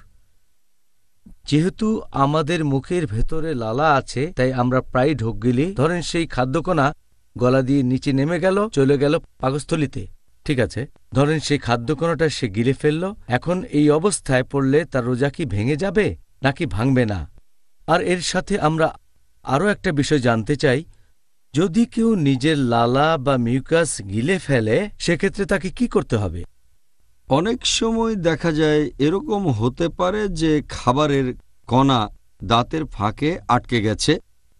যেহেতু আমাদের মুখের ভেতরে লালা আছে, তাই আমরা প্রায় ঢোক গিলি, ধরেন সেই খাদ্যকণা গলা দিয়ে নিচে নেমে গেল, চলে গেল পাকস্থলিতে, ঠিক আছে, ধরেন সেই খাদ্যকণাটা সে গিলে ফেলল। এখন এই অবস্থায় পড়লে তার রোজা কি ভেঙে যাবে নাকি ভাঙবে না? আর এর সাথে আমরা আরও একটা বিষয় জানতে চাই, যদি কেউ নিজের লালা বা মিউকাস গিলে ফেলে সেক্ষেত্রে তাকে কি করতে হবে? অনেক সময় দেখা যায় এরকম হতে পারে যে খাবারের কণা দাঁতের ফাঁকে আটকে গেছে,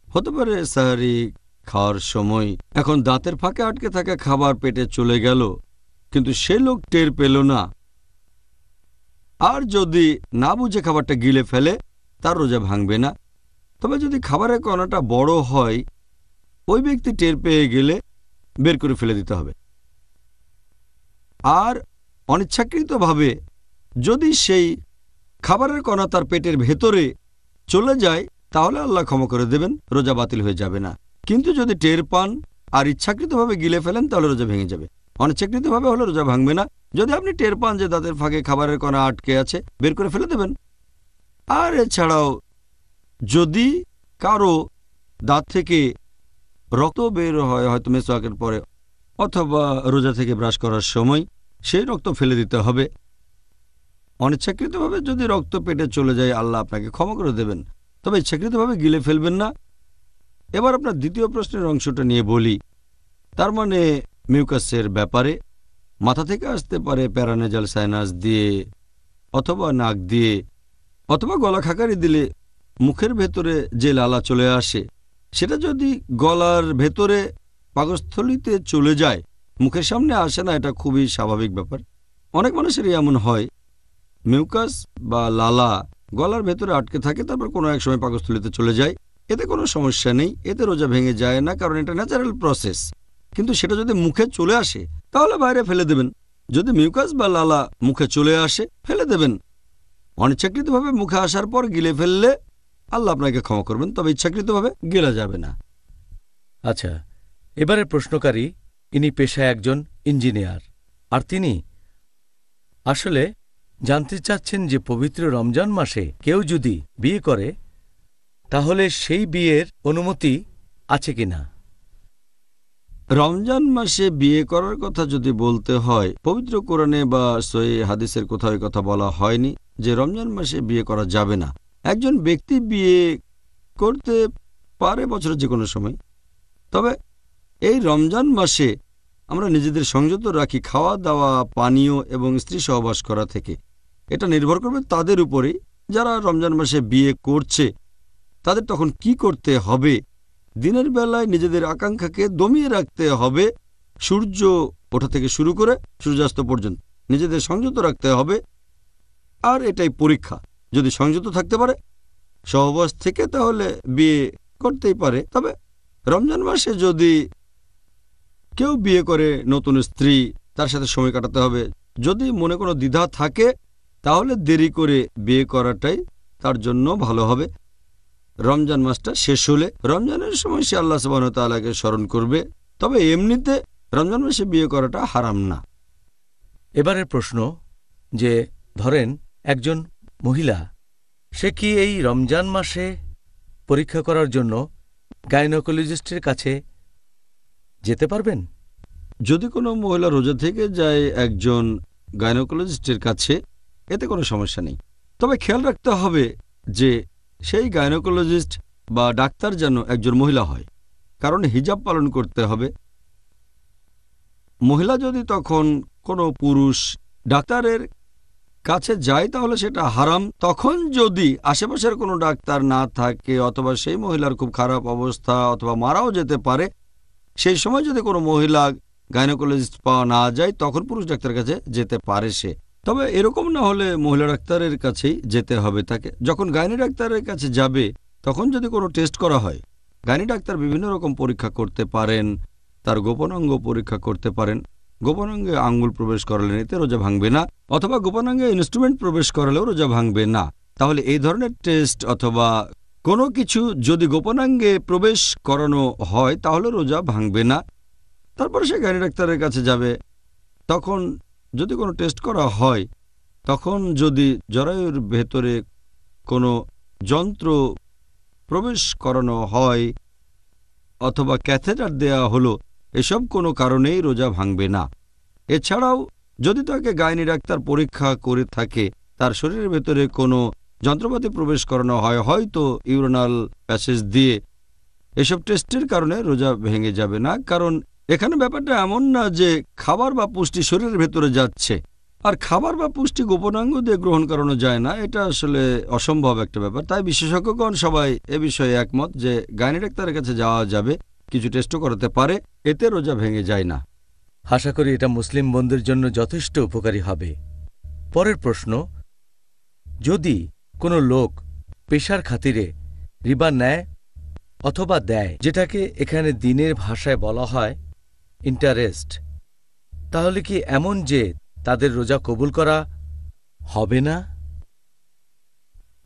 হতে পারে সাহারি খাওয়ার সময়। এখন দাঁতের ফাঁকে আটকে থাকা খাবার পেটে চলে গেল, কিন্তু সে লোক টের পেল না। আর যদি না বুঝে খাবারটা গিলে ফেলে, তার রোজা ভাঙবে না। তবে যদি খাবারের কণাটা বড় হয়, ওই ব্যক্তি টের পেয়ে গেলে বের করে ফেলে দিতে হবে। আর অনিচ্ছাকৃতভাবে যদি সেই খাবারের কণা তার পেটের ভেতরে চলে যায়, তাহলে আল্লাহ ক্ষমা করে দেবেন, রোজা বাতিল হয়ে যাবে না। কিন্তু যদি টের পান আর ইচ্ছাকৃতভাবে গিলে ফেলেন, তাহলে রোজা ভেঙে যাবে। অনিচ্ছাকৃতভাবে হলে রোজা ভাঙবে না। যদি আপনি টের পান যে দাঁতের ফাঁকে খাবারের কণা আটকে আছে, বের করে ফেলে দেবেন। আর এছাড়াও যদি কারো দাঁত থেকে রক্ত বের হয়, হয়তো মেসওয়াকের পরে অথবা রোজা থেকে ব্রাশ করার সময়, সেই রক্ত ফেলে দিতে হবে। অনিচ্ছাকৃতভাবে যদি রক্ত পেটে চলে যায়, আল্লাহ আপনাকে ক্ষমা করে দেবেন, তবে ইচ্ছাকৃতভাবে গিলে ফেলবেন না। এবার আপনার দ্বিতীয় প্রশ্নের অংশটা নিয়ে বলি। তার মানে মিউকাসের ব্যাপারে মাথা থেকে আসতে পারে প্যারানেজাল সাইনাস দিয়ে, অথবা নাক দিয়ে, অথবা গলা খাকারি দিলে মুখের ভেতরে যে লালা চলে আসে, সেটা যদি গলার ভেতরে পাকস্থলিতে চলে যায়, মুখের সামনে আসে না, এটা খুবই স্বাভাবিক ব্যাপার। অনেক মানুষেরই এমন হয়, মিউকাস বা লালা গলার ভেতরে আটকে থাকে, তারপর কোনো এক সময় পাকস্থলিতে চলে যায়। এতে কোনো সমস্যা নেই, এতে রোজা ভেঙে যায় না, কারণ এটা ন্যাচারাল প্রসেস। কিন্তু সেটা যদি মুখে চলে আসে, তাহলে বাইরে ফেলে দেবেন। যদি মিউকাস বা লালা মুখে চলে আসে, ফেলে দেবেন। অনিচ্ছাকৃতভাবে মুখে আসার পর গিলে ফেললে আল্লাহ আপনাকে ক্ষমা করবেন, তবে ইচ্ছাকৃতভাবে গিলা যাবে না। আচ্ছা, এবারের প্রশ্নকারী, ইনি পেশায় একজন ইঞ্জিনিয়ার, আর তিনি আসলে জানতে চাচ্ছেন যে পবিত্র রমজান মাসে কেউ যদি বিয়ে করে, তাহলে সেই বিয়ের অনুমতি আছে কিনা? রমজান মাসে বিয়ে করার কথা যদি বলতে হয়, পবিত্র কোরআনে বা সহিহ হাদিসের কোথাও কথা বলা হয়নি যে রমজান মাসে বিয়ে করা যাবে না। একজন ব্যক্তি বিয়ে করতে পারে বছরের যে কোনো সময়, তবে এই রমজান মাসে আমরা নিজেদের সংযত রাখি খাওয়া দাওয়া, পানীয় এবং স্ত্রী সহবাস করা থেকে। এটা নির্ভর করবে তাদের উপরেই। যারা রমজান মাসে বিয়ে করছে তাদের তখন কি করতে হবে? দিনের বেলায় নিজেদের আকাঙ্ক্ষাকে দমিয়ে রাখতে হবে, সূর্য ওঠা থেকে শুরু করে সূর্যাস্ত পর্যন্ত নিজেদের সংযত রাখতে হবে। আর এটাই পরীক্ষা। যদি সংযত থাকতে পারে সহবাস থেকে তাহলে বিয়ে করতেই পারে। তবে রমজান মাসে যদি কেউ বিয়ে করে নতুন স্ত্রী, তার সাথে সময় কাটাতে হবে। যদি মনে কোনো দ্বিধা থাকে তাহলে দেরি করে বিয়ে করাটাই তার জন্য ভালো হবে। রমজান মাসটা শেষ হলে রমজানের সময় সে আল্লাহ সুবহানাহু ওয়া তাআলাকে স্মরণ করবে। তবে এমনিতে রমজান মাসে বিয়ে করাটা হারাম না। এবারের প্রশ্ন যে ধরেন একজন মহিলা, সে কি এই রমজান মাসে পরীক্ষা করার জন্য গাইনোকোলজিস্টের কাছে যেতে পারবেন? যদি কোনো মহিলা রোজা থেকে যায় একজন গাইনোকোলজিস্টের কাছে, এতে কোনো সমস্যা নেই। তবে খেয়াল রাখতে হবে যে সেই গাইনোকোলজিস্ট বা ডাক্তার যেন একজন মহিলা হয়, কারণ হিজাব পালন করতে হবে। মহিলা যদি তখন কোনো পুরুষ ডাক্তারের কাছে যায় তাহলে সেটা হারাম। তখন যদি আশেপাশের কোনো ডাক্তার না থাকে অথবা সেই মহিলার খুব খারাপ অবস্থা অথবা মারাও যেতে পারে, সেই সময় যদি কোনো মহিলা গাইনোকোলজিস্ট পাওয়া না যায় তখন পুরুষ ডাক্তারের কাছে যেতে পারে সে। তবে এরকম না হলে মহিলা ডাক্তারের কাছেই যেতে হবে তাকে। যখন গাইনি ডাক্তারের কাছে যাবে তখন যদি কোনো টেস্ট করা হয়, গাইনি ডাক্তার বিভিন্ন রকম পরীক্ষা করতে পারেন, তার গোপনাঙ্গ পরীক্ষা করতে পারেন। গোপনাঙ্গে আঙ্গুল প্রবেশ করালে এতে রোজা ভাঙবে না, অথবা গোপনাঙ্গে ইনস্ট্রুমেন্ট প্রবেশ করালেও রোজা ভাঙবে না। তাহলে এই ধরনের টেস্ট অথবা কোনো কিছু যদি গোপনাঙ্গে প্রবেশ করানো হয় তাহলে রোজা ভাঙবে না। তারপর সে গাইনি ডাক্তারের কাছে যাবে। তখন যদি কোনো টেস্ট করা হয়, তখন যদি জরায়ুর ভেতরে কোনো যন্ত্র প্রবেশ করানো হয় অথবা ক্যাথেটার দেয়া হলো, এসব কোনো কারণেই রোজা ভাঙবে না। এছাড়াও যদি তাকে গাইনি ডাক্তার পরীক্ষা করে থাকে, তার শরীরের ভেতরে কোনো যন্ত্রপাতি প্রবেশ করানো হয়, হয়তো ইউরিনাল প্যাসেজ দিয়ে, এসব টেস্টের কারণে রোজা ভেঙে যাবে না। কারণ এখানে ব্যাপারটা এমন না যে খাবার বা পুষ্টি শরীরের ভেতরে যাচ্ছে, আর খাবার বা পুষ্টি গোপনাঙ্গ দিয়ে গ্রহণ করানো যায় না, এটা আসলে অসম্ভব একটা ব্যাপার। তাই বিশেষজ্ঞগণ সবাই এ বিষয়ে একমত যে গাইনি ডাক্তারের কাছে যাওয়া যাবে, কিছু টেস্টও করাতে পারে, এতে রোজা ভেঙে যায় না। আশা করি এটা মুসলিম বন্ধুর জন্য যথেষ্ট উপকারী হবে। পরের প্রশ্ন, যদি কোনো লোক পেশার খাতিরে রিবা নেয় অথবা দেয়, যেটাকে এখানে দিনের ভাষায় বলা হয় ইন্টারেস্ট, তাহলে কি এমন যে তাদের রোজা কবুল করা হবে না?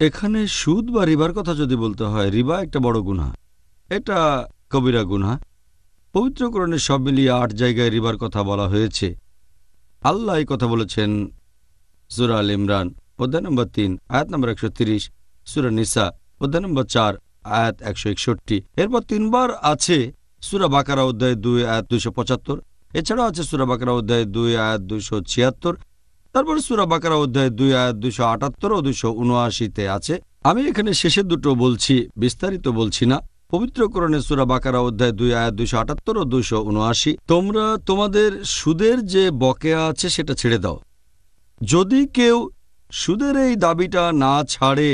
এখানে সুদ বা রিবার কথা যদি বলতে হয়, রিবা একটা বড় গুনাহ, এটা কবিরা গুনাহ। পবিত্র কোরআনে সব মিলিয়ে 8 জায়গায় রিবার কথা বলা হয়েছে। আল্লাহ এই কথা বলেছেন সূরা আল ইমরান অধ্যায় নম্বর 3 আয়াত নম্বর 130, সূরা নিসা অধ্যায় নম্বর 4 আয়াত 161। এরপর 3 বার আছে সূরা বাকারা অধ্যায় 2 আয়াত 275। এছাড়াও আছে সূরা বাকারা অধ্যায় 2 আয়াত 276। তারপর সূরা বাকারা অধ্যায় 2 আয়াত 278 ও 279-তে আছে। আমি এখানে শেষের দুটো বলছি, বিস্তারিত বলছি না। পবিত্র কোরআনে সূরা বাকারা অধ্যায় 2 আয়াত 278 ও 279, তোমরা তোমাদের সুদের যে বকেয়া আছে সেটা ছেড়ে দাও। যদি কেউ সুদের এই দাবিটা না ছাড়ে,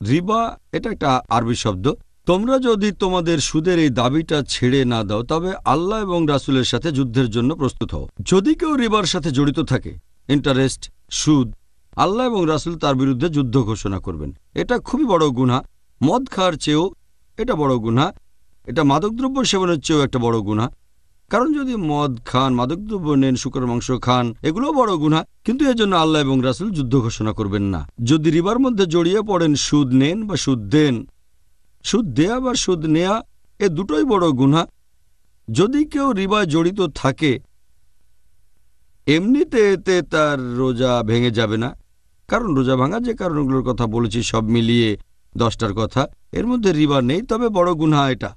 রিবা এটা একটা আরবি শব্দ, তোমরা যদি তোমাদের সুদের এই দাবিটা ছেড়ে না দাও তবে আল্লাহ এবং রাসূলের সাথে যুদ্ধের জন্য প্রস্তুত হও। যদি কেউ রিবার সাথে জড়িত থাকে, ইন্টারেস্ট, সুদ, আল্লাহ এবং রাসূল তার বিরুদ্ধে যুদ্ধ ঘোষণা করবেন। এটা খুবই বড় গুনাহ। মদ খাওয়ার চেয়েও এটা বড় গুনাহ। এটা মাদকদ্রব্য সেবনের চেয়েও একটা বড় গুনাহ। কারণ যদি মদ খান, মাদকদ্রব্য নেন, শুকরের মাংস খান, এগুলো বড় গুনাহ, কিন্তু এজন্য আল্লাহ এবং রাসূল যুদ্ধ ঘোষণা করবেন না। যদি রিবার মধ্যে জড়িয়ে পড়েন, সুদ নেন বা সুদ দেন, সুদ দেয়া বা সুদ নেয়া, এ দুটোই বড় গুনাহ। যদি কেউ রিবায় জড়িত থাকে, এমনিতে এতে তার রোজা ভেঙে যাবে না। কারণ রোজা ভাঙা যে কারণগুলোর কথা বলেছি সব মিলিয়ে 10টার কথা, এর মধ্যে রিবা নেই। তবে বড় গুনাহ এটা।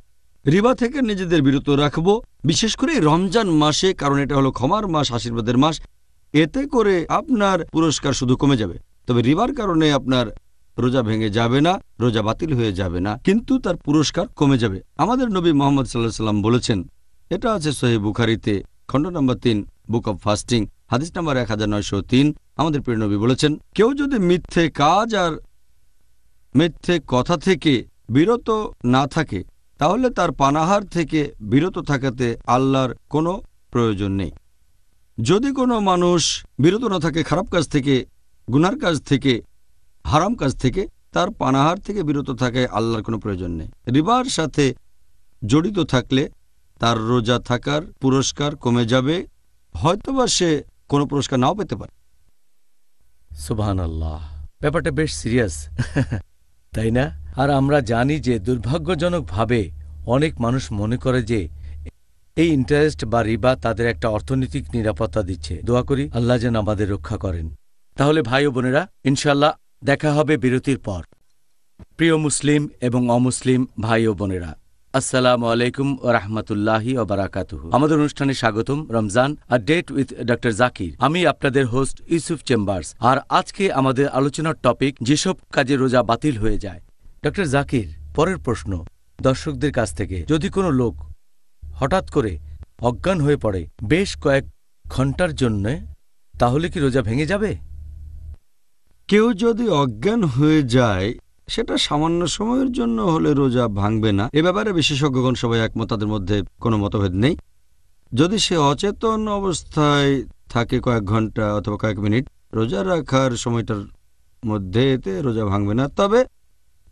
রিবা থেকে নিজেদের বিরত রাখবো, বিশেষ করে রমজান মাসে, কারণ এটা হলো ক্ষমার মাস, আশীর্বাদের মাস। এতে করে আপনার পুরস্কার শুধু কমে যাবে। তবে রিবার কারণে আপনার রোজা ভেঙে যাবে না, রোজা বাতিল হয়ে যাবে না, কিন্তু তার পুরস্কার কমে যাবে। আমাদের নবী মুহাম্মদ সাল্লাল্লাহু আলাইহি ওয়াসাল্লাম বলেছেন, এটা আছে সহিহ বুখারীতে খণ্ড নম্বর 3 বুক অব ফাস্টিং হাদিস নম্বর 1903। আমাদের প্রিয় নবী বলেছেন, কেউ যদি মিথ্যে কাজ আর মিথ্যে কথা থেকে বিরত না থাকে তাহলে তার পানাহার থেকে বিরত থাকাতে আল্লাহর কোনো প্রয়োজন নেই। যদি কোনো মানুষ বিরত না থাকে খারাপ কাজ থেকে, গুনার কাজ থেকে, হারাম কাজ থেকে, তার পানাহার থেকে বিরত থাকায় আল্লাহর কোনো প্রয়োজন নেই। রিবার সাথে জড়িত থাকলে তার রোজা থাকার পুরস্কার কমে যাবে, হয়তোবা সে কোনো পুরস্কার নাও পেতে পারে। সুবহানাল্লাহ, ব্যাপারটা বেশ সিরিয়াস তাই না? আর আমরা জানি যে দুর্ভাগ্যজনকভাবে অনেক মানুষ মনে করে যে এই ইন্টারেস্ট বা রিবা তাদের একটা অর্থনৈতিক নিরাপত্তা দিচ্ছে। দোয়া করি আল্লাহ যেন আমাদের রক্ষা করেন। তাহলে ভাই ও বোনেরা, ইনশাল্লাহ দেখা হবে বিরতির পর। প্রিয় মুসলিম এবং অমুসলিম ভাই ও বোনেরা, আসসালামু আলাইকুম ওয়া রাহমাতুল্লাহি ওয়া বারাকাতুহু। আমাদের অনুষ্ঠানে স্বাগতম। Ramzan a date with doctor Zakir. আমি আপনাদের হোস্ট ইউসুফ চেম্বার্স। আর আজকে আমাদের আলোচনার টপিক, যেসব কাজে রোজা বাতিল হয়ে যায়। ডক্টর জাকির, পরের প্রশ্ন দর্শকদের কাছ থেকে, যদি কোনো লোক হঠাৎ করে অজ্ঞান হয়ে পড়ে বেশ কয়েক ঘন্টার জন্য, তাহলে কি রোজা ভেঙে যাবে? কেউ যদি অজ্ঞান হয়ে যায়, সেটা সামান্য সময়ের জন্য হলে রোজা ভাঙবে না। এ ব্যাপারে বিশেষজ্ঞগণ সবাই একমত, তাদের মধ্যে কোনো মতভেদ নেই। যদি সে অচেতন অবস্থায় থাকে কয়েক ঘন্টা অথবা কয়েক মিনিট, রোজা রাখার সময়টার মধ্যে এতে রোজা ভাঙবে না। তবে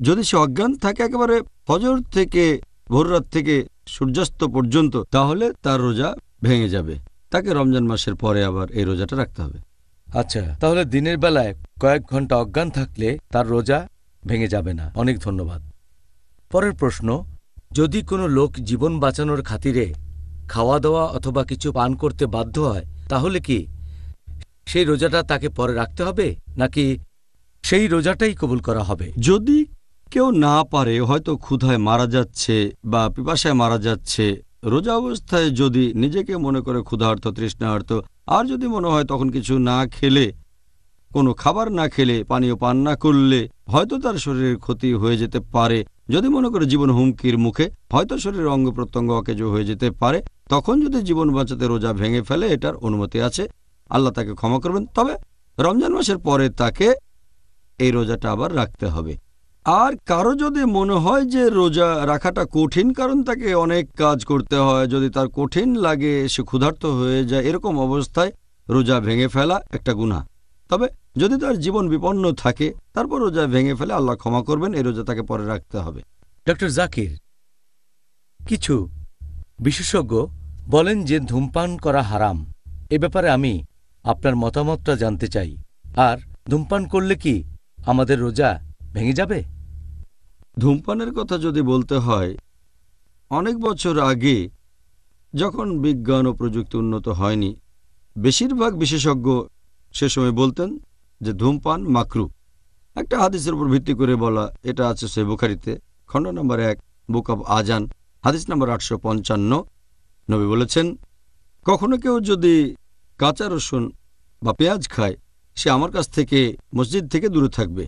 যদি সে অজ্ঞান থাকে একেবারে ফজর থেকে ভোররাত থেকে সূর্যাস্ত পর্যন্ত, তাহলে তার রোজা ভেঙে যাবে। তাকে রমজান মাসের পরে আবার এই রোজাটা রাখতে হবে। আচ্ছা, তাহলে দিনের বেলায় কয়েক ঘন্টা অজ্ঞান থাকলে তার রোজা ভেঙে যাবে না। অনেক ধন্যবাদ। পরের প্রশ্ন, যদি কোনো লোক জীবন বাঁচানোর খাতিরে খাওয়া দাওয়া অথবা কিছু পান করতে বাধ্য হয়, তাহলে কি সেই রোজাটা তাকে পরে রাখতে হবে, নাকি সেই রোজাটাই কবুল করা হবে? যদি কেউ না পারে, হয়তো ক্ষুধায় মারা যাচ্ছে বা পিপাসায় মারা যাচ্ছে, রোজা অবস্থায় যদি নিজেকে মনে করে ক্ষুধার্ত তৃষ্ণার্ত, আর যদি মনে হয় তখন কিছু না খেলে, কোনো খাবার না খেলে, পানীয় পান না করলে হয়তো তার শরীরের ক্ষতি হয়ে যেতে পারে, যদি মনে করে জীবন হুমকির মুখে, হয়তো শরীরের অঙ্গ প্রত্যঙ্গ অকেজ হয়ে যেতে পারে, তখন যদি জীবন বাঁচাতে রোজা ভেঙে ফেলে, এটার অনুমতি আছে। আল্লাহ তাকে ক্ষমা করবেন। তবে রমজান মাসের পরে তাকে এই রোজাটা আবার রাখতে হবে। আর কারো যদি মনে হয় যে রোজা রাখাটা কঠিন, কারণ তাকে অনেক কাজ করতে হয়, যদি তার কঠিন লাগে, সে ক্ষুধার্ত হয়ে যায়, এরকম অবস্থায় রোজা ভেঙে ফেলা একটা গুনাহ। তবে যদি তার জীবন বিপন্ন থাকে, তারপর রোজা ভেঙে ফেলে, আল্লাহ ক্ষমা করবেন, এই রোজা তাকে পরে রাখতে হবে। ডক্টর জাকির, কিছু বিশেষজ্ঞ বলেন যে ধূমপান করা হারাম। এ ব্যাপারে আমি আপনার মতামতটা জানতে চাই। আর ধূমপান করলে কি আমাদের রোজা ভেঙে যাবে? ধূমপানের কথা যদি বলতে হয়, অনেক বছর আগে যখন বিজ্ঞান ও প্রযুক্তি উন্নত হয়নি, বেশিরভাগ বিশেষজ্ঞ সে সময় বলতেন যে ধূমপান মাকরু। একটা হাদিসের উপর ভিত্তি করে বলা, এটা আছে সহিহ বুখারীতে, খণ্ড নম্বর 1, বুক অব আজান, হাদিস নম্বর 855। নবী বলেছেন, কখনো কেউ যদি কাঁচা রসুন বা পেঁয়াজ খায়, সে আমার কাছ থেকে, মসজিদ থেকে দূরে থাকবে।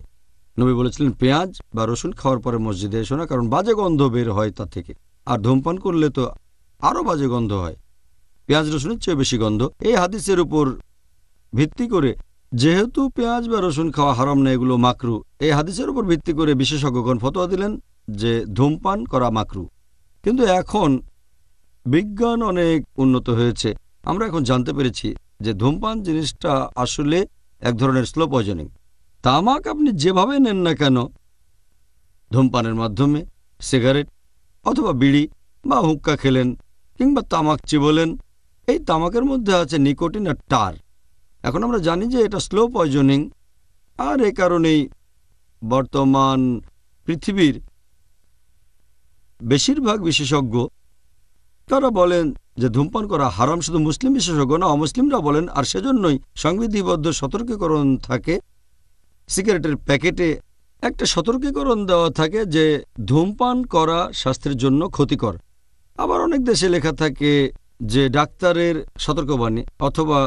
নবী বলেছিলেন, পেঁয়াজ বা রসুন খাওয়ার পরে মসজিদে এসো না, কারণ বাজে গন্ধ বের হয় তা থেকে। আর ধূমপান করলে তো আরও বাজে গন্ধ হয়, পেঁয়াজ রসুনের চেয়ে বেশি গন্ধ। এই হাদিসের উপর ভিত্তি করে, যেহেতু পেঁয়াজ বা রসুন খাওয়া হারাম না, এগুলো মাকরু, এই হাদিসের উপর ভিত্তি করে বিশেষজ্ঞগণ ফতোয়া দিলেন যে ধূমপান করা মাকরু। কিন্তু এখন বিজ্ঞান অনেক উন্নত হয়েছে, আমরা এখন জানতে পেরেছি যে ধূমপান জিনিসটা আসলে এক ধরনের স্লো পয়জনিং। তামাক আপনি যেভাবে নেন না কেন, ধূমপানের মাধ্যমে, সিগারেট অথবা বিড়ি বা হুক্কা খেলেন কিংবা তামাক চিবোলেন, এই তামাকের মধ্যে আছে নিকোটিন আর টার। এখন আমরা জানি যে এটা স্লো পয়জনিং, আর এ কারণেই বর্তমান পৃথিবীর বেশিরভাগ বিশেষজ্ঞ তারা বলেন যে ধূমপান করা হারাম। শুধু মুসলিম বিশেষজ্ঞ না, অমুসলিমরা বলেন। আর সেজন্যই সংবিধিবদ্ধ সতর্কীকরণ থাকে, সিগারেটের প্যাকেটে একটা সতর্কীকরণ দেওয়া থাকে যে ধূমপান করা স্বাস্থ্যের জন্য ক্ষতিকর। আবার অনেক দেশে লেখা থাকে যে ডাক্তারের সতর্কবাণী অথবা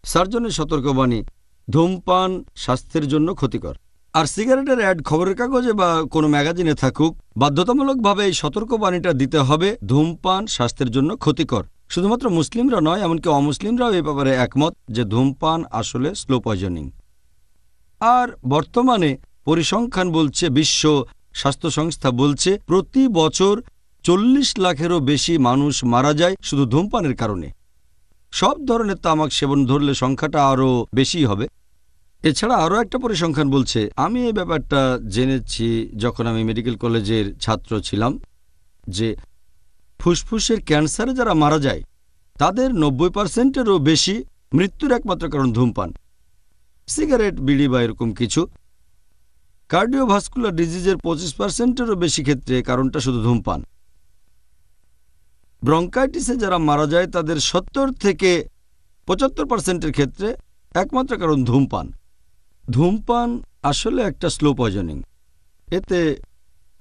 সার্জনের সতর্কবাণী, ধূমপান স্বাস্থ্যের জন্য ক্ষতিকর। আর সিগারেটের অ্যাড খবরের কাগজে বা কোনো ম্যাগাজিনে থাকুক, বাধ্যতামূলকভাবে এই সতর্কবাণীটা দিতে হবে, ধূমপান স্বাস্থ্যের জন্য ক্ষতিকর। শুধুমাত্র মুসলিমরা নয়, এমনকি অমুসলিমরাও এই ব্যাপারে একমত যে ধূমপান আসলে স্লো পয়জনিং। আর বর্তমানে পরিসংখ্যান বলছে, বিশ্ব স্বাস্থ্য সংস্থা বলছে, প্রতি বছর 40 লাখেরও বেশি মানুষ মারা যায় শুধু ধূমপানের কারণে। সব ধরনের তামাক সেবন ধরলে সংখ্যাটা আরও বেশি হবে। এছাড়া আরও একটা পরিসংখ্যান বলছে, আমি এই ব্যাপারটা জেনেছি যখন আমি মেডিকেল কলেজের ছাত্র ছিলাম, যে ফুসফুসের ক্যান্সারে যারা মারা যায় তাদের 90%-এরও বেশি মৃত্যুর একমাত্র কারণ ধূমপান, সিগারেট, বিড়ি বা এরকম কিছু। কার্ডিওভাস্কুলার ডিজিজের 25%-এরও বেশি ক্ষেত্রে কারণটা শুধু ধূমপান। ব্রঙ্কাইটিসে যারা মারা যায় তাদের 70 থেকে 75%-এর ক্ষেত্রে একমাত্র কারণ ধূমপান। ধূমপান আসলে একটা স্লো পয়জনিং। এতে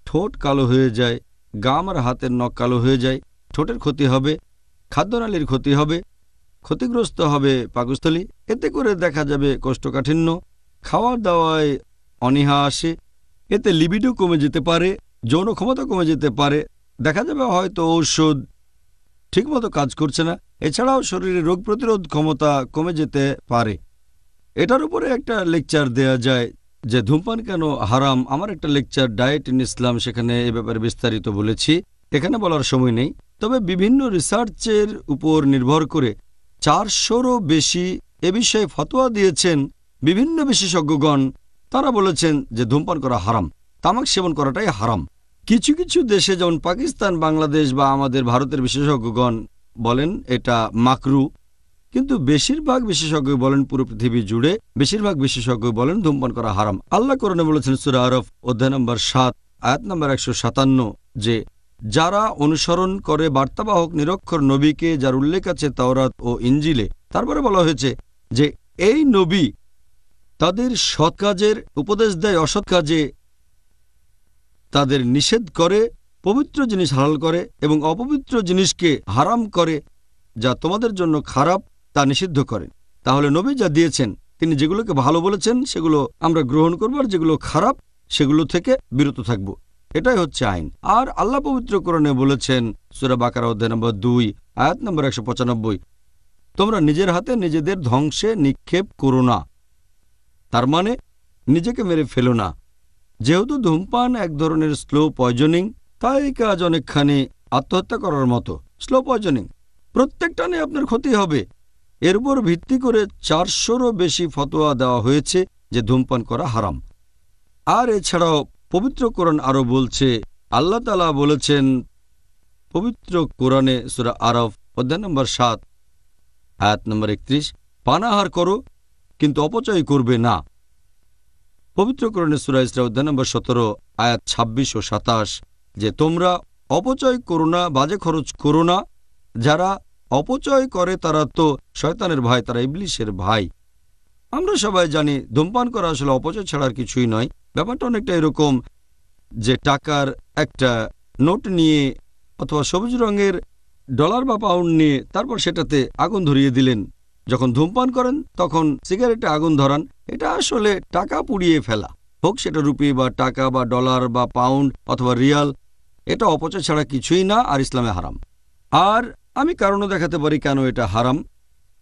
ঠোঁট কালো হয়ে যায়, গাম আর হাতের নখ কালো হয়ে যায়, ঠোঁটের ক্ষতি হবে, খাদ্যনালীর ক্ষতি হবে, ক্ষতিগ্রস্ত হবে পাকস্থলী। এতে করে দেখা যাবে কোষ্ঠকাঠিন্য, খাওয়ার দাওয়ায় অনীহা আসে, এতে লিবিডো কমে যেতে পারে, যৌন ক্ষমতা কমে যেতে পারে, দেখা যাবে হয়তো ঔষধ ঠিকমতো কাজ করছে না। এছাড়াও শরীরে রোগ প্রতিরোধ ক্ষমতা কমে যেতে পারে। এটার উপরে একটা লেকচার দেয়া যায় যে ধূমপান কেন হারাম। আমার একটা লেকচার ডায়েট ইন ইসলাম, সেখানে এ ব্যাপারে বিস্তারিত বলেছি, এখানে বলার সময় নেই। তবে বিভিন্ন রিসার্চের উপর নির্ভর করে 400-রও বেশি এ বিষয়ে ফতোয়া দিয়েছেন বিভিন্ন বিশেষজ্ঞগণ। তারা বলেছেন যে ধূমপান করা হারাম, তামাক সেবন করাটাই হারাম। কিছু কিছু দেশে যেমন পাকিস্তান, বাংলাদেশ বা আমাদের ভারতের বিশেষজ্ঞগণ বলেন এটা মাকরু, কিন্তু বেশিরভাগ বিশেষজ্ঞ বলেন পুরো পৃথিবী জুড়ে বেশিরভাগ বিশেষজ্ঞ বলেন ধূমপান করা হারাম। আল্লাহ কোরআনে বলেছেন সূরা আরফ অধ্যায় নম্বর 7 আয়াত নম্বর 157 যে যারা অনুসরণ করে বার্তাবাহক নিরক্ষর নবীকে, যার উল্লেখ আছে তাওরাত ও ইঞ্জিলে, তারপরে বলা হয়েছে যে এই নবী তাদের সৎ কাজের উপদেশ দেয়, অসৎ কাজে তাদের নিষেধ করে, পবিত্র জিনিস হালাল করে এবং অপবিত্র জিনিসকে হারাম করে, যা তোমাদের জন্য খারাপ তা নিষিদ্ধ করেন। তাহলে নবী যা দিয়েছেন, তিনি যেগুলোকে ভালো বলেছেন সেগুলো আমরা গ্রহণ করব, আর যেগুলো খারাপ সেগুলো থেকে বিরত থাকব। এটাই হচ্ছে আইন। আর আল্লাহ পবিত্র কোরআনে বলেছেন সূরা বাকারা অধ্যায় নম্বর 2 আয়াত নম্বর 195, তোমরা নিজের হাতে নিজেদের ধ্বংসে নিক্ষেপ করো না, তার মানে নিজেকে মেরে ফেলো না। যেহেতু ধূমপান এক ধরনের স্লো পয়জনিং, তাই এই কাজ অনেকখানি আত্মহত্যা করার মতো। স্লো পয়জনিং, প্রত্যেকটা নিয়ে আপনার ক্ষতি হবে। এর উপর ভিত্তি করে 400-রও বেশি ফতোয়া দেওয়া হয়েছে যে ধূমপান করা হারাম। আর এছাড়াও পবিত্র কোরআন আরও বলছে, আল্লাহ তাআলা বলেছেন পবিত্র কোরআনে সূরা আরফ অধ্যায় নম্বর 7 আয়াত নম্বর 31, পানাহার করো কিন্তু অপচয় করবে না। পবিত্র কোরআনে সূরা ইসরা অধ্যায় নম্বর 17 আয়াত 26 ও 27 যে তোমরা অপচয় করো না, বাজে খরচ করো না। যারা অপচয় করে তারা তো শয়তানের ভাই, তারা ইবলিশের ভাই। আমরা সবাই জানি ধূমপান করা আসলে অপচয় ছাড়ার কিছুই নয়। ব্যাপারটা অনেকটা এরকম যে টাকার একটা নোট নিয়ে অথবা সবুজ রঙের ডলার বা পাউন্ড নিয়ে তারপর সেটাতে আগুন ধরিয়ে দিলেন। যখন ধূমপান করেন তখন সিগারেটে আগুন ধরান, এটা আসলে টাকা পুড়িয়ে ফেলা, হোক সেটা রুপি বা টাকা বা ডলার বা পাউন্ড অথবা রিয়াল। এটা অপচয় ছাড়া কিছুই না, আর ইসলামে হারাম। আর আমি কারণও দেখাতে পারি কেন এটা হারাম।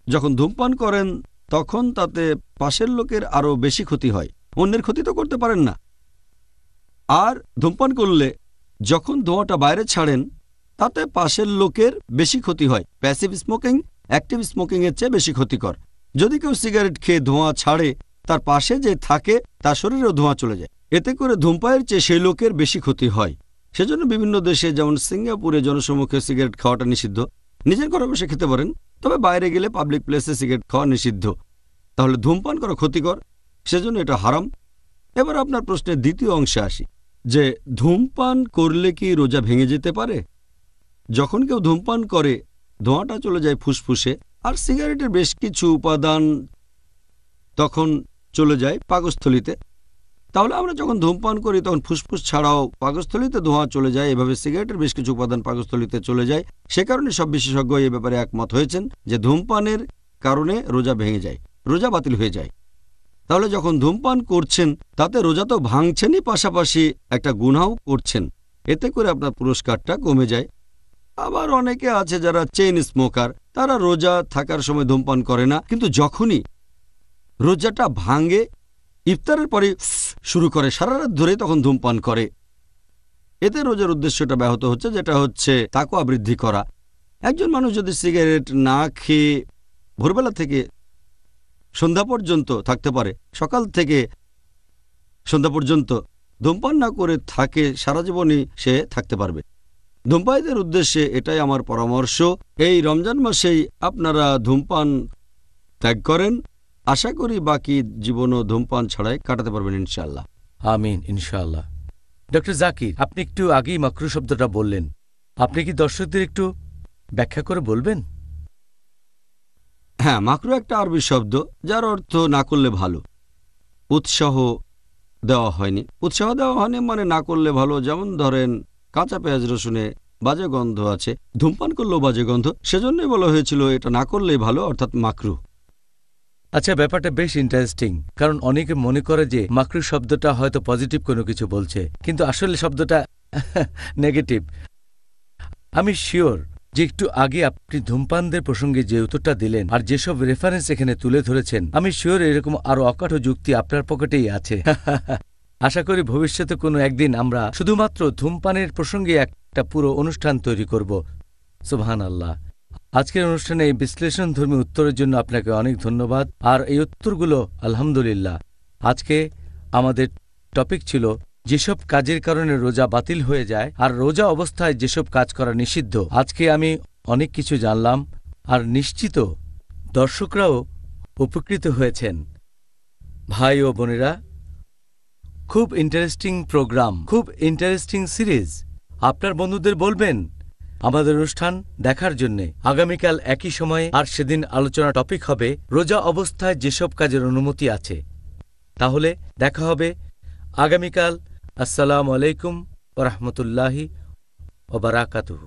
যখন ধূমপান করেন তখন তাতে পাশের লোকের আরও বেশি ক্ষতি হয়, অন্যের ক্ষতি তো করতে পারেন না। আর ধূমপান করলে যখন ধোঁয়াটা বাইরে ছাড়েন তাতে পাশের লোকের বেশি ক্ষতি হয়। প্যাসিভ স্মোকিং অ্যাক্টিভ স্মোকিংয়ের চেয়ে বেশি ক্ষতিকর। যদি কেউ সিগারেট খেয়ে ধোঁয়া ছাড়ে, তার পাশে যে থাকে তার শরীরেও ধোঁয়া চলে যায়, এতে করে ধূমপানের চেয়ে সেই লোকের বেশি ক্ষতি হয়। সেজন্য বিভিন্ন দেশে যেমন সিঙ্গাপুরে জনসম্মুখে সিগারেট খাওয়াটা নিষিদ্ধ। নিজের ঘরে বসে খেতে পারেন, তবে বাইরে গেলে পাবলিক প্লেসে সিগারেট খাওয়া নিষিদ্ধ। তাহলে ধূমপান করা ক্ষতিকর, সেজন্য এটা হারাম। এবার আপনার প্রশ্নের দ্বিতীয় অংশে আসি যে ধূমপান করলে কি রোজা ভেঙে যেতে পারে? যখন কেউ ধূমপান করে ধোঁয়াটা চলে যায় ফুসফুসে, আর সিগারেটের বেশ কিছু উপাদান তখন চলে যায় পাকস্থলীতে। তাহলে আমরা যখন ধূমপান করি তখন ফুসফুস ছাড়াও পাকস্থলীতে ধোঁয়া চলে যায়। এভাবে সিগারেটের বেশ কিছু উপাদান পাকস্থলীতে চলে যায়। সে কারণে সব বিশেষজ্ঞ এই ব্যাপারে একমত হয়েছেন যে ধূমপানের কারণে রোজা ভেঙে যায়, রোজা বাতিল হয়ে যায়। তাহলে যখন ধূমপান করছেন তাতে রোজা তো ভাঙছেনই, পাশাপাশি একটা গুনাহও করছেন। এতে করে আপনার পুরস্কারটা কমে যায়। আবার অনেকে আছে যারা চেইন স্মোকার, তারা রোজা থাকার সময় ধূমপান করে না, কিন্তু যখনই রোজাটা ভাঙে ইফতারের পরে শুরু করে সারা রাত ধরে তখন ধূমপান করে। এতে রোজার উদ্দেশ্যটা ব্যাহত হচ্ছে, যেটা হচ্ছে তাকওয়া বৃদ্ধি করা। একজন মানুষ যদি সিগারেট না খেয়ে ভোরবেলা থেকে সন্ধ্যা পর্যন্ত থাকতে পারে, সকাল থেকে সন্ধ্যা পর্যন্ত ধূমপান না করে থাকে, সারা জীবনই সে থাকতে পারবে। ধূমপায়ীদের উদ্দেশ্যে এটাই আমার পরামর্শ, এই রমজান মাসেই আপনারা ধূমপান ত্যাগ করেন। আশা করি বাকি জীবনও ধূমপান ছাড়াই কাটাতে পারবেন ইনশাআল্লাহ। আমিন ইনশাআল্লাহ। ডক্টর জাকির, আপনি একটু আগেই মাকরু শব্দটা বললেন, আপনি কি দর্শকদের একটু ব্যাখ্যা করে বলবেন? হ্যাঁ, মাকরু একটা আরবি শব্দ যার অর্থ না করলে ভালো। উৎসাহ দেওয়া হয়নি মানে না করলে ভালো। যেমন ধরেন কাঁচা পেঁয়াজ রসুনে বাজে গন্ধ আছে, ধূমপান করলেও বাজে গন্ধ, সেজন্যই বলা হয়েছিল এটা না করলেই ভালো, অর্থাৎ মাকরু। আচ্ছা, ব্যাপারটা বেশ ইন্টারেস্টিং, কারণ অনেকে মনে করে যে মাকরু শব্দটা হয়তো পজিটিভ কোনো কিছু বলছে, কিন্তু আসলে শব্দটা নেগেটিভ। আমি শিওর যে একটু আগে আপনি ধূমপানদের প্রসঙ্গে যে উত্তরটা দিলেন আর যেসব রেফারেন্স এখানে তুলে ধরেছেন, আমি শিওর এরকম আরও অকাঠো যুক্তি আপনার পকেটেই আছে। আশা করি ভবিষ্যতে কোনো একদিন আমরা শুধুমাত্র ধূমপানের প্রসঙ্গে একটা পুরো অনুষ্ঠান তৈরি করব। সুবহানাল্লাহ। আজকের অনুষ্ঠানে এই বিশ্লেষণধর্মী উত্তরের জন্য আপনাকে অনেক ধন্যবাদ। আর এই উত্তরগুলো আলহামদুলিল্লাহ। আজকে আমাদের টপিক ছিল যেসব কাজের কারণে রোজা বাতিল হয়ে যায় আর রোজা অবস্থায় যেসব কাজ করা নিষিদ্ধ। আজকে আমি অনেক কিছু জানলাম আর নিশ্চিত দর্শকরাও উপকৃত হয়েছেন। ভাই ও বোনেরা, খুব ইন্টারেস্টিং প্রোগ্রাম, খুব ইন্টারেস্টিং সিরিজ। আপনার বন্ধুদের বলবেন আমাদের অনুষ্ঠান দেখার জন্যে। আগামীকাল একই সময়ে আর সেদিন আলোচনা টপিক হবে রোজা অবস্থায় যেসব কাজের অনুমতি আছে। তাহলে দেখা হবে আগামীকাল। আসসালামু আলাইকুম ওয়া রাহমাতুল্লাহি ওয়া বারাকাতুহু।